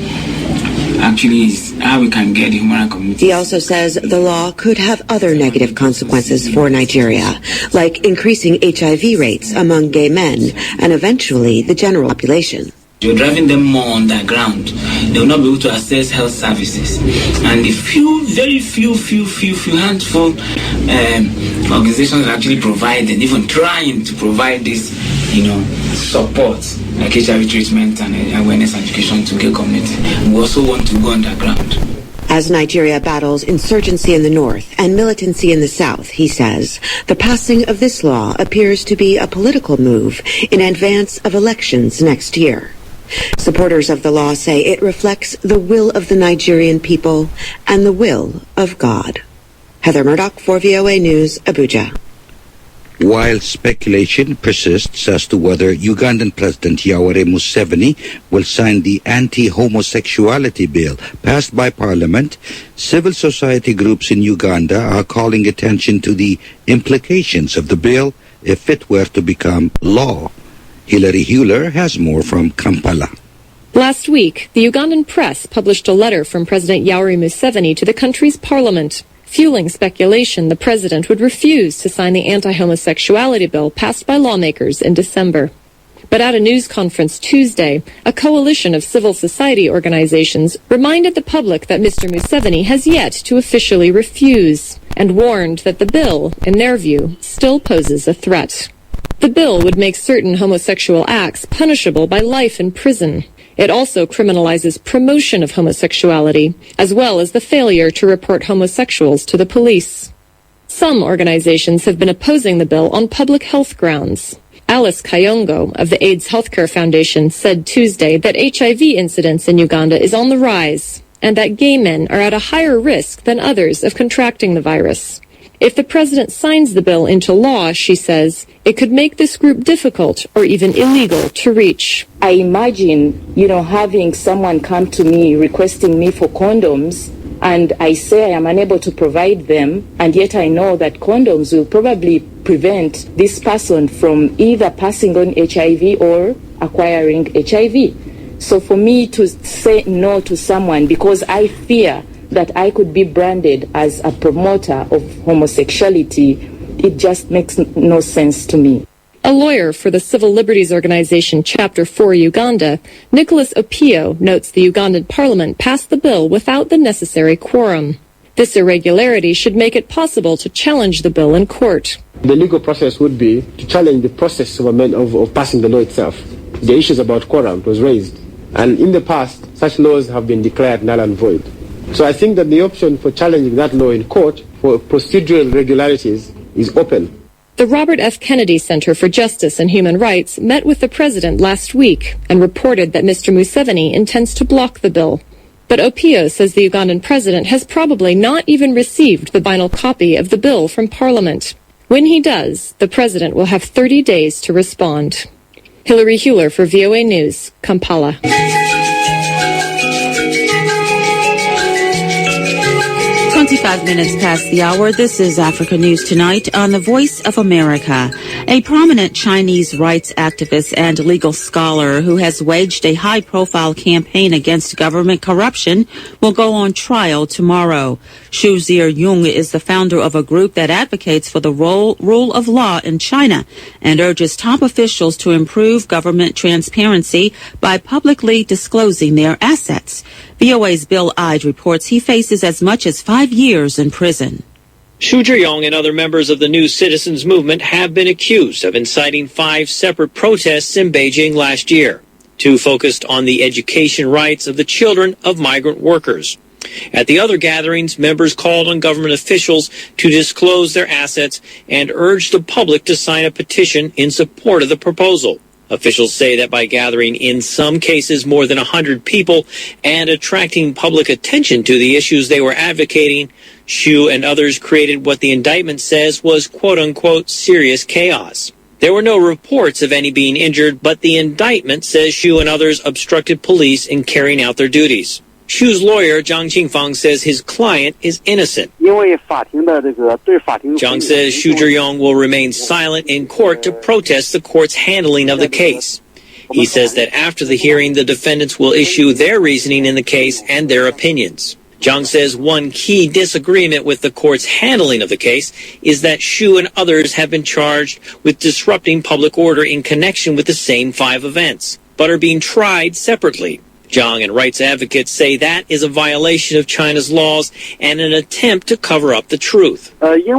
[SPEAKER 19] actually is how we can get the human rights community.
[SPEAKER 16] He also says the law could have other negative consequences for Nigeria, like increasing HIV rates among gay men and eventually the general population.
[SPEAKER 19] You're driving them more underground. They will not be able to access health services. And the very few handful organizations that actually provide and even trying to provide this, support, like HIV treatment and awareness and education to gay community. We also want to go underground.
[SPEAKER 16] As Nigeria battles insurgency in the north and militancy in the south, he says, the passing of this law appears to be a political move in advance of elections next year. Supporters of the law say it reflects the will of the Nigerian people and the will of God. Heather Murdoch for VOA News, Abuja.
[SPEAKER 12] While speculation persists as to whether Ugandan President Yoweri Museveni will sign the anti-homosexuality bill passed by Parliament, civil society groups in Uganda are calling attention to the implications of the bill if it were to become law. Hilary Hewler has more from Kampala.
[SPEAKER 7] Last week, the Ugandan press published a letter from President Yoweri Museveni to the country's parliament, fueling speculation the president would refuse to sign the anti-homosexuality bill passed by lawmakers in December. But at a news conference Tuesday, a coalition of civil society organizations reminded the public that Mr. Museveni has yet to officially refuse, and warned that the bill, in their view, still poses a threat. The bill would make certain homosexual acts punishable by life in prison. It also criminalizes promotion of homosexuality, as well as the failure to report homosexuals to the police. Some organizations have been opposing the bill on public health grounds. Alice Kayongo of the AIDS Healthcare Foundation said Tuesday that HIV incidence in Uganda is on the rise, and that gay men are at a higher risk than others of contracting the virus. If the president signs the bill into law, she says, it could make this group difficult or even illegal to reach.
[SPEAKER 20] I imagine, having someone come to me requesting me for condoms, and I say I am unable to provide them, and yet I know that condoms will probably prevent this person from either passing on HIV or acquiring HIV. So for me to say no to someone because I fear that I could be branded as a promoter of homosexuality, it just makes no sense to me.
[SPEAKER 7] A lawyer for the civil liberties organization Chapter 4 Uganda, Nicholas Opio, notes the Ugandan parliament passed the bill without the necessary quorum. This irregularity should make it possible to challenge the bill in court.
[SPEAKER 21] The legal process would be to challenge the process of passing the law itself. The issues about quorum was raised, and in the past, such laws have been declared null and void. So I think that the option for challenging that law in court for procedural irregularities is open.
[SPEAKER 7] The Robert F. Kennedy Center for Justice and Human Rights met with the president last week and reported that Mr. Museveni intends to block the bill. But Opio says the Ugandan president has probably not even received the final copy of the bill from Parliament. When he does, the president will have 30 days to respond. Hilary Hewler for VOA News, Kampala.
[SPEAKER 11] 25 minutes past the hour. This is Africa News Tonight on the Voice of America. A prominent Chinese rights activist and legal scholar who has waged a high-profile campaign against government corruption will go on trial tomorrow. Xu Zhiyong is the founder of a group that advocates for the rule of law in China and urges top officials to improve government transparency by publicly disclosing their assets. VOA's Bill Ide reports he faces as much as 5 years in prison.
[SPEAKER 2] Xu Zhiyong and other members of the New Citizens Movement have been accused of inciting 5 separate protests in Beijing last year. 2 focused on the education rights of the children of migrant workers. At the other gatherings, members called on government officials to disclose their assets and urged the public to sign a petition in support of the proposal. Officials say that by gathering in some cases more than 100 people and attracting public attention to the issues they were advocating, Xu and others created what the indictment says was quote-unquote serious chaos. There were no reports of any being injured, but the indictment says Xu and others obstructed police in carrying out their duties. Xu's lawyer, Zhang Qingfang, says his client is innocent. Zhang says Xu Zhiyong will remain silent in court to protest the court's handling of the case. He says that after the hearing, the defendants will issue their reasoning in the case and their opinions. Zhang says one key disagreement with the court's handling of the case is that Xu and others have been charged with disrupting public order in connection with the same 5 events, but are being tried separately. Zhang and rights advocates say that is a violation of China's laws and an attempt to cover up the truth. Zhang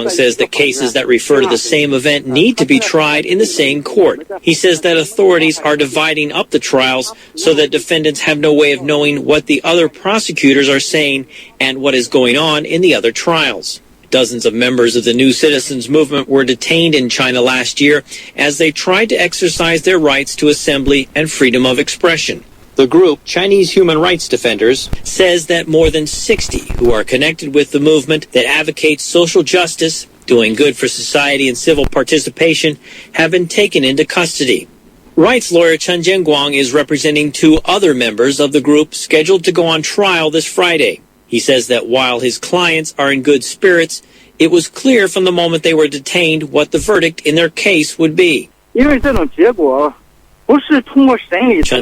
[SPEAKER 2] says the cases that refer to the same event need to be tried in the same court. He says that authorities are dividing up the trials so that defendants have no way of knowing what the other prosecutors are saying and what is going on in the other trials. Dozens of members of the New Citizens Movement were detained in China last year as they tried to exercise their rights to assembly and freedom of expression. The group, Chinese Human Rights Defenders, says that more than 60 who are connected with the movement that advocates social justice, doing good for society and civil participation, have been taken into custody. Rights lawyer Chen Jianguang is representing 2 other members of the group scheduled to go on trial this Friday. He says that while his clients are in good spirits, it was clear from the moment they were detained what the verdict in their case would be. Chen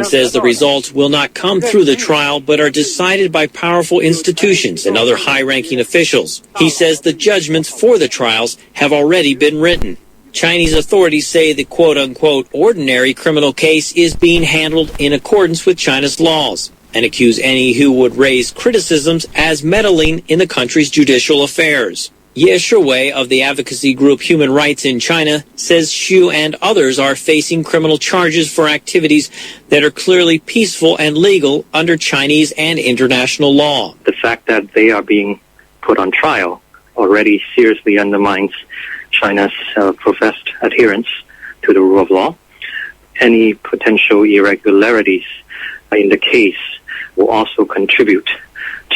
[SPEAKER 2] says the results will not come through the trial, but are decided by powerful institutions and other high-ranking officials. He says the judgments for the trials have already been written. Chinese authorities say the quote-unquote ordinary criminal case is being handled in accordance with China's laws, and accuse any who would raise criticisms as meddling in the country's judicial affairs. Ye Shiwei of the advocacy group Human Rights in China says Xu and others are facing criminal charges for activities that are clearly peaceful and legal under Chinese and international law.
[SPEAKER 15] The fact that they are being put on trial already seriously undermines China's professed adherence to the rule of law. Any potential irregularities in the case will also contribute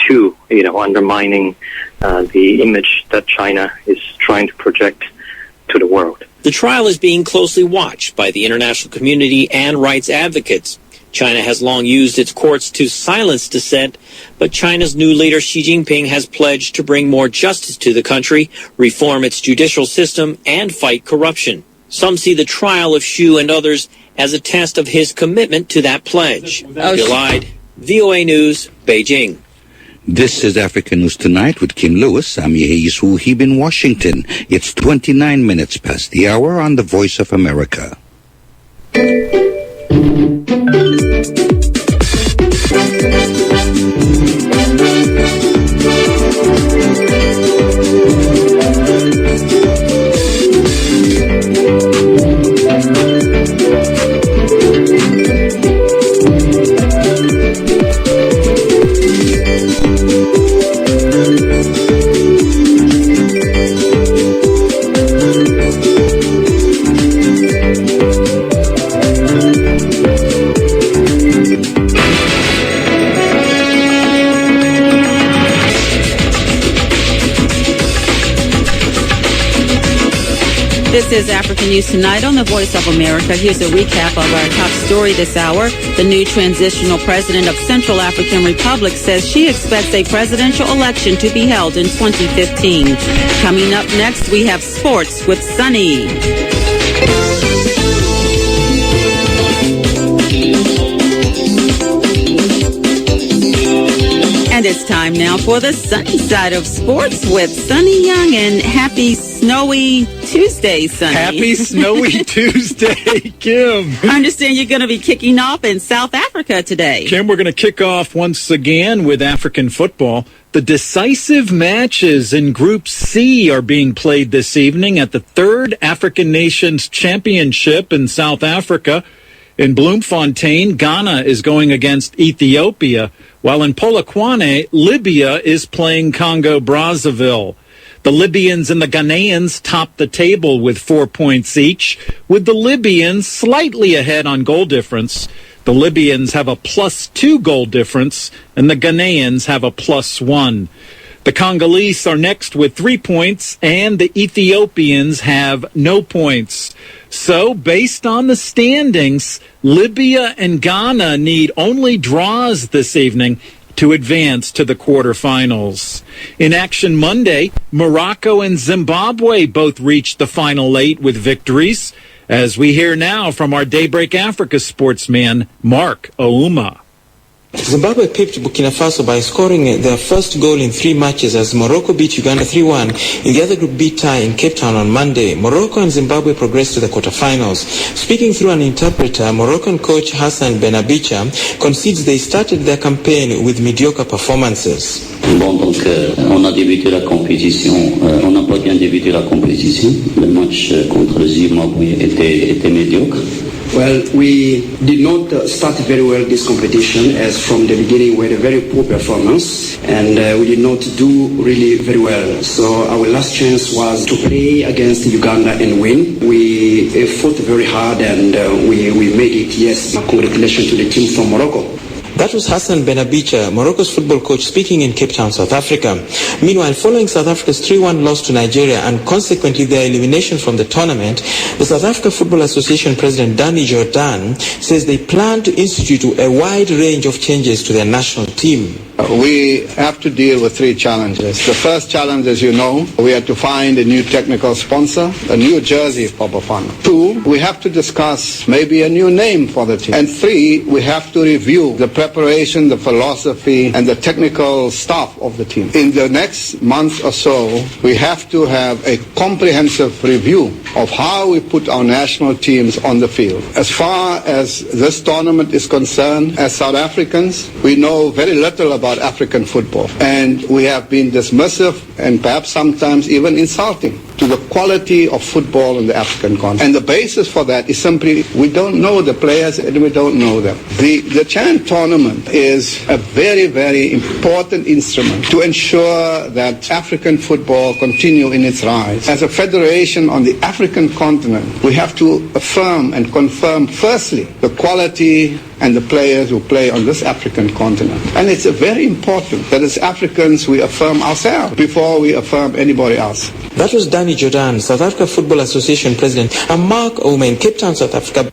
[SPEAKER 15] to, undermining the image that China is trying to project to the world.
[SPEAKER 2] The trial is being closely watched by the international community and rights advocates. China has long used its courts to silence dissent, but China's new leader Xi Jinping has pledged to bring more justice to the country, reform its judicial system, and fight corruption. Some see the trial of Xu and others as a test of his commitment to that pledge. Bill Ide, VOA News, Beijing.
[SPEAKER 12] This is Africa News Tonight with Kim Lewis. I'm Yehis Wuhib in Washington. It's 29 minutes past the hour on the Voice of America.
[SPEAKER 11] This is African News Tonight on the Voice of America. Here's a recap of our top story this hour. The new transitional president of Central African Republic says she expects a presidential election to be held in 2015. Coming up next, we have sports with Sunny. And it's time now for the sunny side of sports with Sunny Young, and happy snowy Tuesday, Sunny.
[SPEAKER 1] Happy snowy Tuesday, Kim.
[SPEAKER 11] I understand you're going to be kicking off in South Africa today.
[SPEAKER 1] Kim, we're going to kick off once again with African football. The decisive matches in Group C are being played this evening at the 3rd African Nations Championship in South Africa. In Bloemfontein, Ghana is going against Ethiopia, while in Polokwane, Libya is playing Congo-Brazzaville. The Libyans and the Ghanaians top the table with 4 points each, with the Libyans slightly ahead on goal difference. The Libyans have a +2 goal difference, and the Ghanaians have a +1. The Congolese are next with 3 points, and the Ethiopians have no points. So, based on the standings, Libya and Ghana need only draws this evening to advance to the quarterfinals. In action Monday, Morocco and Zimbabwe both reached the final 8 with victories, as we hear now from our Daybreak Africa sportsman, Mark Ouma.
[SPEAKER 22] Zimbabwe pipped Burkina Faso by scoring their first goal in 3 matches as Morocco beat Uganda 3-1 in the other Group B tie in Cape Town on Monday. Morocco and Zimbabwe progressed to the quarterfinals. Speaking through an interpreter, Moroccan coach Hassan Benabicha concedes they started their campaign with mediocre performances.
[SPEAKER 23] Bon, donc on a débuté la compétition, on n'a pas bien débuté la compétition. Le match contre Zimbabwe était médiocre.
[SPEAKER 24] Well, we did not start very well this competition, as from the beginning we had a very poor performance and we did not do really very well. So our last chance was to play against Uganda and win. We fought very hard and we made it, yes. Congratulations to the team from Morocco.
[SPEAKER 22] That was Hassan Benabicha, Morocco's football coach, speaking in Cape Town, South Africa. Meanwhile, following South Africa's 3-1 loss to Nigeria and consequently their elimination from the tournament, the South Africa Football Association President Danny Jordan says they plan to institute a wide range of changes to their national team.
[SPEAKER 25] We have to deal with 3 challenges. The first challenge, as you know, we have to find a new technical sponsor, a new jersey for Bafana. 2, we have to discuss maybe a new name for the team. And 3, we have to review the preparation, the philosophy, and the technical staff of the team. In the next month or so, we have to have a comprehensive review of how we put our national teams on the field. As far as this tournament is concerned, as South Africans, we know very little about African football. And we have been dismissive and perhaps sometimes even insulting to the quality of football in the African continent. And the basis for that is simply we don't know the players and we don't know them. The Chan tournament is a very, very important instrument to ensure that African football continue in its rise. As a federation on the African continent, we have to affirm and confirm firstly the quality and the players who play on this African continent. And it's very important that as Africans we affirm ourselves before we affirm anybody else.
[SPEAKER 22] That was Danny Jordan, South Africa Football Association President, and Mark Ouma in Cape Town, South Africa.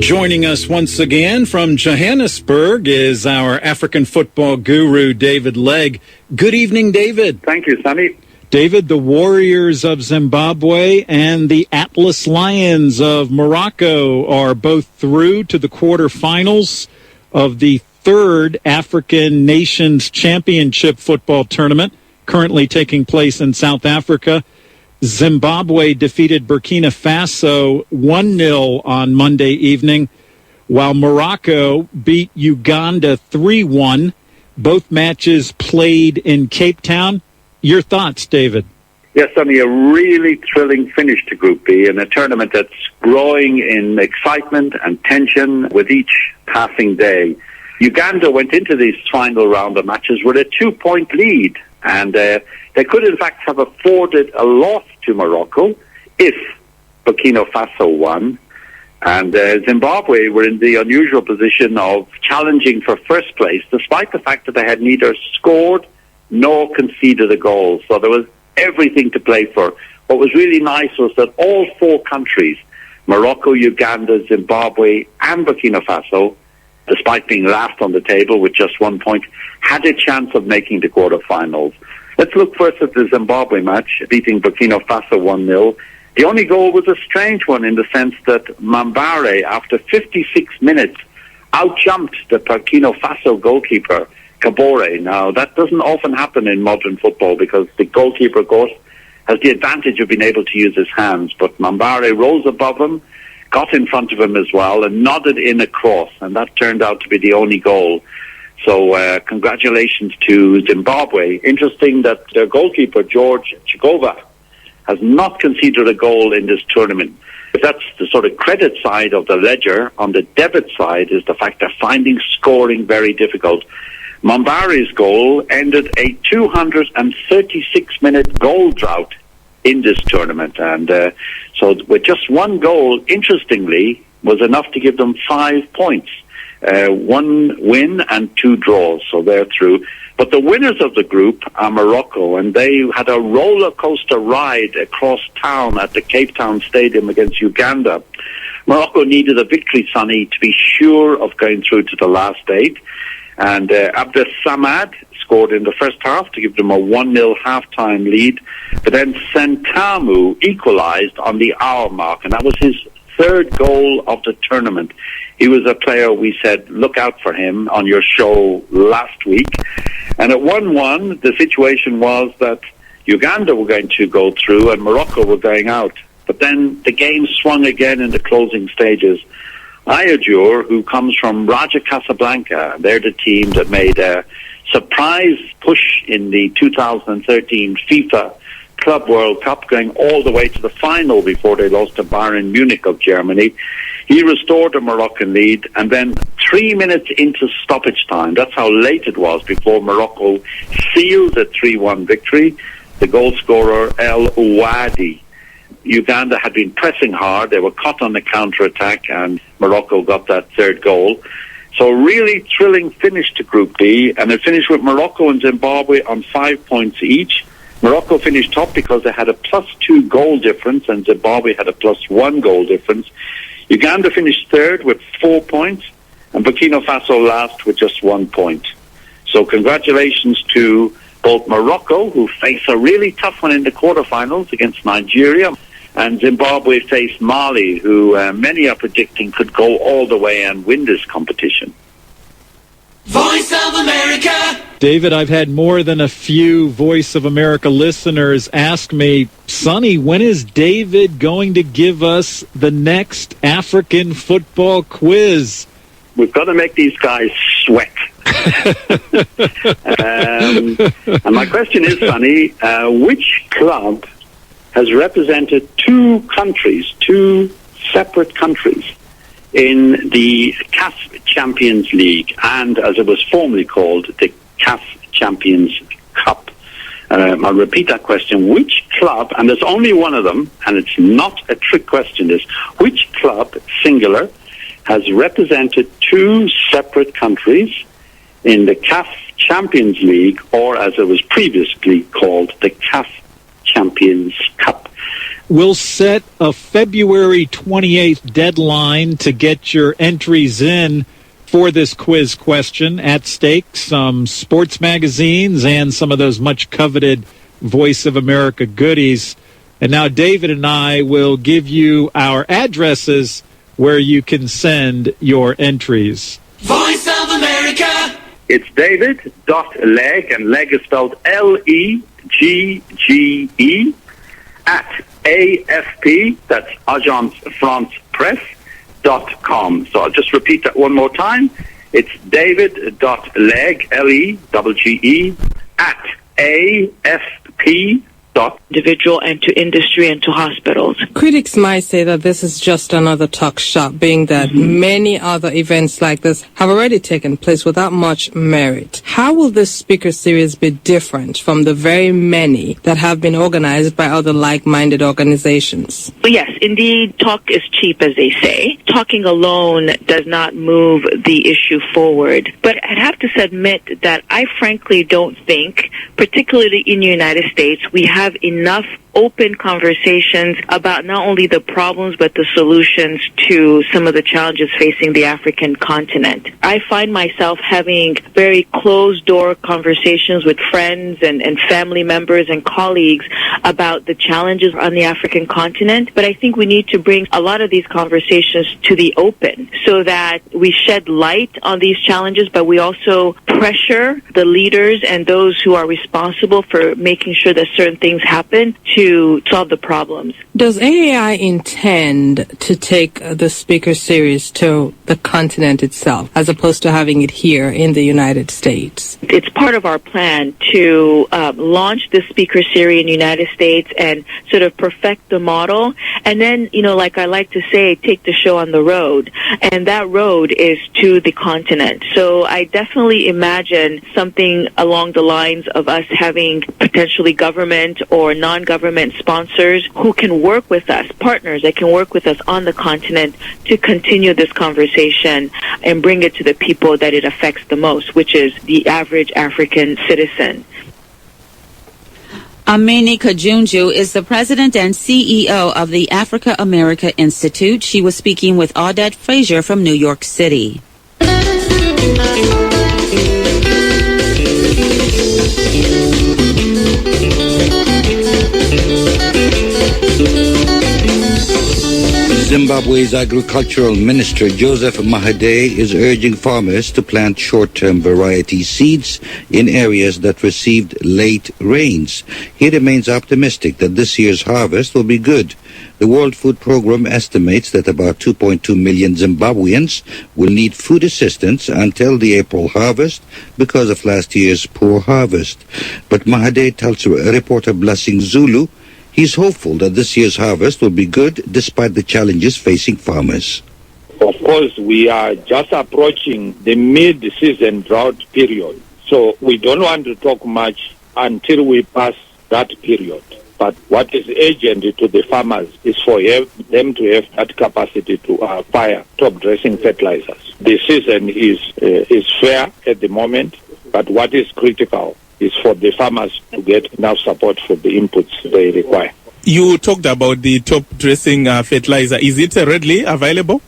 [SPEAKER 1] Joining us once again from Johannesburg is our African football guru, David Legg. Good evening, David.
[SPEAKER 26] Thank you, Sonny.
[SPEAKER 1] David, the Warriors of Zimbabwe and the Atlas Lions of Morocco are both through to the quarterfinals of the 3rd African Nations Championship football tournament, currently taking place in South Africa. Zimbabwe defeated Burkina Faso 1-0 on Monday evening, while Morocco beat Uganda 3-1. Both matches played in Cape Town. Your thoughts, David?
[SPEAKER 3] Yes, Sonny, a really thrilling finish to Group B in a tournament that's growing in excitement and tension with each passing day. Uganda went into this final round of matches with a 2-point lead, and they could in fact have afforded a loss to Morocco if Burkina Faso won. And Zimbabwe were in the unusual position of challenging for first place, despite the fact that they had neither scored nor conceded a goal. So there was everything to play for. What was really nice was that all four countries, Morocco, Uganda, Zimbabwe, and Burkina Faso, despite being last on the table with just 1 point, had a chance of making the quarterfinals. Let's look first at the Zimbabwe match, beating Burkina Faso 1-0. The only goal was a strange one in the sense that Mambare, after 56 minutes, outjumped the Burkina Faso goalkeeper, Kabore. Now, that doesn't often happen in modern football because the goalkeeper, of course, has the advantage of being able to use his hands. But Mambare rose above him, got in front of him as well, and nodded in a cross, and that turned out to be the only goal. So congratulations to Zimbabwe. Interesting that their goalkeeper, George Chigova, has not conceded a goal in this tournament. That's the sort of credit side of the ledger. On the debit side is the fact they're finding scoring very difficult. Mambare's goal ended a 236-minute goal drought in this tournament. And so with just one goal, interestingly, was enough to give them 5 points. 1 win and 2 draws, so they're through. But the winners of the group are Morocco, and they had a roller coaster ride across town at the Cape Town Stadium against Uganda. Morocco needed a victory, Sonny, to be sure of going through to the last 8. And Abdes Samad scored in the first half to give them a 1-0 halftime lead. But then Sentamu equalized on the hour mark, and that was his 3rd goal of the tournament. He was a player we said, look out for him on your show last week. And at 1-1, the situation was that Uganda were going to go through and Morocco were going out. But then the game swung again in the closing stages. Ayajur, who comes from Raja Casablanca, they're the team that made a surprise push in the 2013 FIFA Club World Cup, going all the way to the final before they lost to Bayern Munich of Germany. He restored the Moroccan lead, and then 3 minutes into stoppage time, that's how late it was before Morocco sealed a 3-1 victory, the goal scorer El Ouadi. Uganda had been pressing hard. They were caught on the counter-attack, and Morocco got that 3rd goal. So really thrilling finish to Group B, and it finished with Morocco and Zimbabwe on 5 points each. Morocco finished top because they had a +2 goal difference, and Zimbabwe had a +1 goal difference. Uganda finished 3rd with 4 points, and Burkina Faso last with just 1 point. So congratulations to both Morocco, who face a really tough one in the quarterfinals against Nigeria, and Zimbabwe face Mali, who many are predicting could go all the way and win this competition.
[SPEAKER 4] Voice of America.
[SPEAKER 1] David, I've had more than a few Voice of America listeners ask me, Sonny, when is David going to give us the next African football quiz?
[SPEAKER 3] We've got to make these guys sweat. And my question is, Sonny, which club has represented 2 countries, 2 separate countries, in the CAF Champions League and, as it was formerly called, the CAF Champions Cup? I'll repeat that question. Which club, and there's only one of them, and it's not a trick question, is which club, singular, has represented 2 separate countries in the CAF Champions League, or as it was previously called, the CAF Champions Cup?
[SPEAKER 1] We'll set a February 28th deadline to get your entries in for this quiz question. At stake, some sports magazines and some of those much coveted Voice of America goodies. And now David and I will give you our addresses where you can send your entries.
[SPEAKER 4] Voice of America.
[SPEAKER 3] It's David.Legge, and Legge is spelled Legge, at AFP, that's Agence France Presse.com. So I'll just repeat that one more time. It's David.Legge, Legge, at AFP,
[SPEAKER 5] individual and to industry and to hospitals.
[SPEAKER 6] Critics might say that this is just another talk shop, being that many other events like this have already taken place without much merit. How will this speaker series be different from the very many that have been organized by other like-minded organizations?
[SPEAKER 5] Yes, indeed, talk is cheap, as they say. Talking alone does not move the issue forward. But I'd have to admit that I frankly don't think, particularly in the United States, we have enough open conversations about not only the problems but the solutions to some of the challenges facing the African continent. I find myself having very closed-door conversations with friends and family members and colleagues about the challenges on the African continent, but I think we need to bring a lot of these conversations to the open so that we shed light on these challenges, but we also pressure the leaders and those who are responsible for making sure that certain things happen to solve the problems.
[SPEAKER 6] Does AAI intend to take the speaker series to the continent itself, as opposed to having it here in the United States?
[SPEAKER 5] It's part of our plan to launch the speaker series in the United States and sort of perfect the model. And then, like I like to say, take the show on the road. And that road is to the continent. So I definitely imagine something along the lines of us having potentially government or non-government sponsors who can work with us, partners that can work with us on the continent to continue this conversation and bring it to the people that it affects the most, which is the average African citizen.
[SPEAKER 11] Amini Kajunju is the president and CEO of the Africa America Institute. She was speaking with Audette Frazier from New York City.
[SPEAKER 12] Zimbabwe's agricultural minister, Joseph Mahade, is urging farmers to plant short-term variety seeds in areas that received late rains. He remains optimistic that this year's harvest will be good. The World Food Programme estimates that about 2.2 million Zimbabweans will need food assistance until the April harvest because of last year's poor harvest. But Mahade tells reporter Blessing Zulu he's hopeful that this year's harvest will be good despite the challenges facing farmers.
[SPEAKER 8] Of course, we are just approaching the mid-season drought period, so we don't want to talk much until we pass that period. But what is urgent to the farmers is for them to have that capacity to acquire top-dressing fertilizers. The season is fair at the moment, but what is critical is for the farmers to get enough support for the inputs they require.
[SPEAKER 9] You talked about the top-dressing fertilizer. Is it readily available?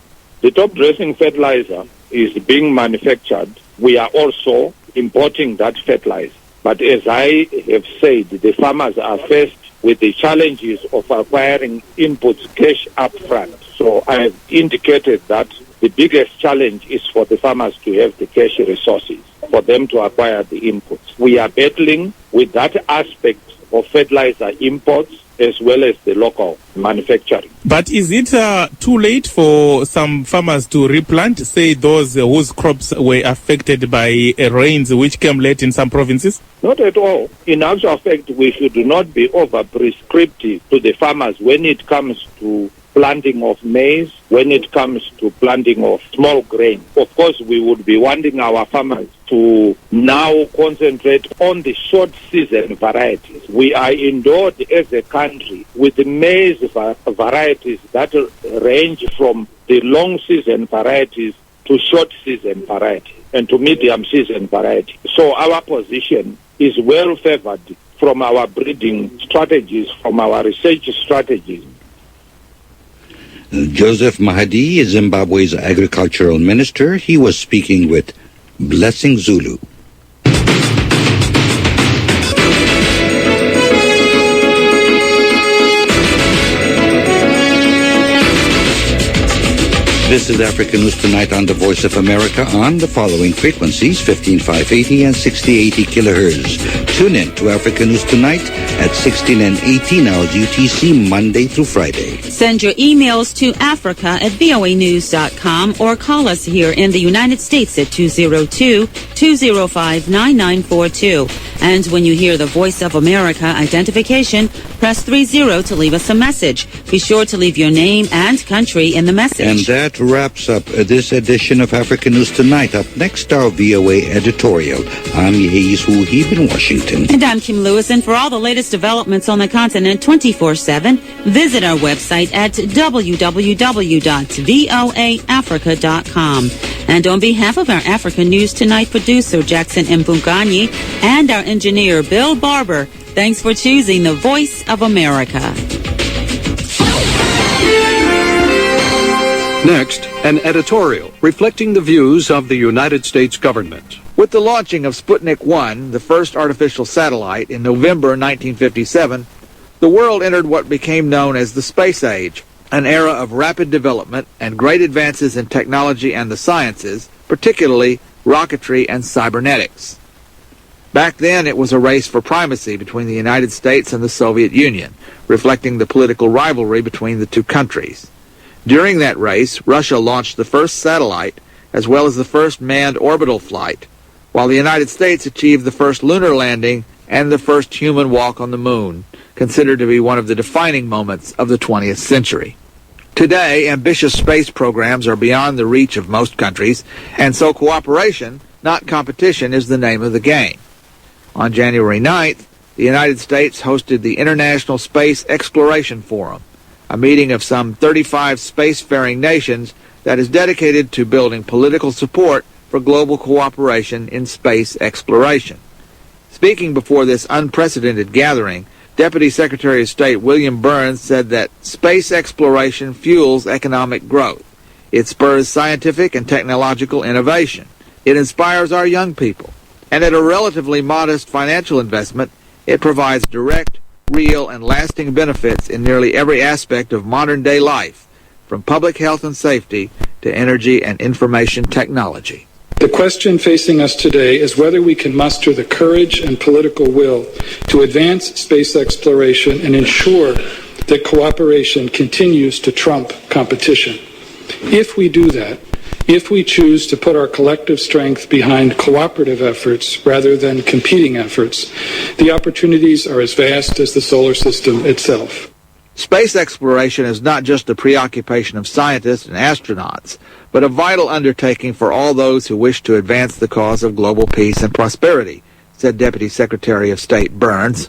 [SPEAKER 8] The top-dressing fertilizer is being manufactured. We are also importing that fertilizer. But as I have said, the farmers are faced with the challenges of acquiring inputs cash up front. So I have indicated that the biggest challenge is for the farmers to have the cash resources for them to acquire the inputs. We are battling with that aspect of fertilizer imports as well as the local manufacturing.
[SPEAKER 9] But is it too late for some farmers to replant, say those whose crops were affected by rains which came late in some provinces?
[SPEAKER 8] Not at all. In actual fact, we should not be over-prescriptive to the farmers when it comes to planting of maize, when it comes to planting of small grain. Of course, we would be wanting our farmers to now concentrate on the short season varieties. We are endowed as a country with maize varieties that range from the long season varieties to short season varieties and to medium season varieties. So our position is well favored from our breeding strategies, from our research strategies.
[SPEAKER 12] Joseph Mahadi is Zimbabwe's agricultural minister. He was speaking with Blessing Zulu. This is Africa News Tonight on the Voice of America on the following frequencies, 15580 and 6080 kilohertz. Tune in to Africa News Tonight at 16 and 18 hours UTC, Monday through Friday.
[SPEAKER 11] Send your emails to africa@voanews.com or call us here in the United States at 202-205-9942. And when you hear the Voice of America identification, press 30 to leave us a message. Be sure to leave your name and country in the message.
[SPEAKER 12] And that wraps up this edition of African News Tonight. Up next, our VOA editorial. I'm Yehiz Huhib in Washington.
[SPEAKER 11] And I'm Kim Lewis, and for all the latest developments on the continent 24/7, visit our website at www.voaafrica.com. And on behalf of our African News Tonight producer, Jackson Mpunganyi, and our engineer, Bill Barber, thanks for choosing the Voice of America.
[SPEAKER 10] Next, an editorial reflecting the views of the United States government.
[SPEAKER 13] With the launching of Sputnik 1, the first artificial satellite, in November 1957, the world entered what became known as the space age, an era of rapid development and great advances in technology and the sciences, particularly rocketry and cybernetics. Back then, it was a race for primacy between the United States and the Soviet Union, reflecting the political rivalry between the two countries. During that race, Russia launched the first satellite, as well as the first manned orbital flight, while the United States achieved the first lunar landing and the first human walk on the moon, considered to be one of the defining moments of the 20th century. Today, ambitious space programs are beyond the reach of most countries, and so cooperation, not competition, is the name of the game. On January 9th, the United States hosted the International Space Exploration Forum, a meeting of some 35 spacefaring nations that is dedicated to building political support for global cooperation in space exploration. Speaking before this unprecedented gathering, Deputy Secretary of State William Burns said that space exploration fuels economic growth. It spurs scientific and technological innovation. It inspires our young people. And at a relatively modest financial investment, it provides direct, real, and lasting benefits in nearly every aspect of modern-day life, from public health and safety to energy and information technology.
[SPEAKER 14] The question facing us today is whether we can muster the courage and political will to advance space exploration and ensure that cooperation continues to trump competition. If we do that, if we choose to put our collective strength behind cooperative efforts rather than competing efforts, the opportunities are as vast as the solar system itself.
[SPEAKER 13] Space exploration is not just the preoccupation of scientists and astronauts, but a vital undertaking for all those who wish to advance the cause of global peace and prosperity, said Deputy Secretary of State Burns.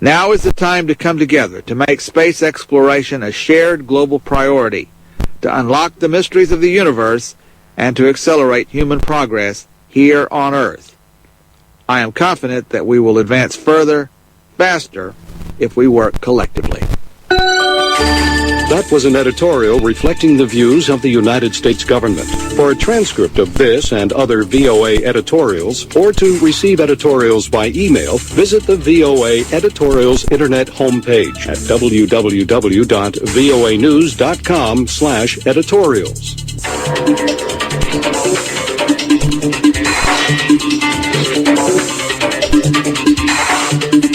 [SPEAKER 13] Now is the time to come together to make space exploration a shared global priority, to unlock the mysteries of the universe, and to accelerate human progress here on Earth. I am confident that we will advance further, faster, if we work collectively.
[SPEAKER 10] That was an editorial reflecting the views of the United States government. For a transcript of this and other VOA editorials, or to receive editorials by email, visit the VOA Editorials Internet homepage at www.voanews.com/editorials.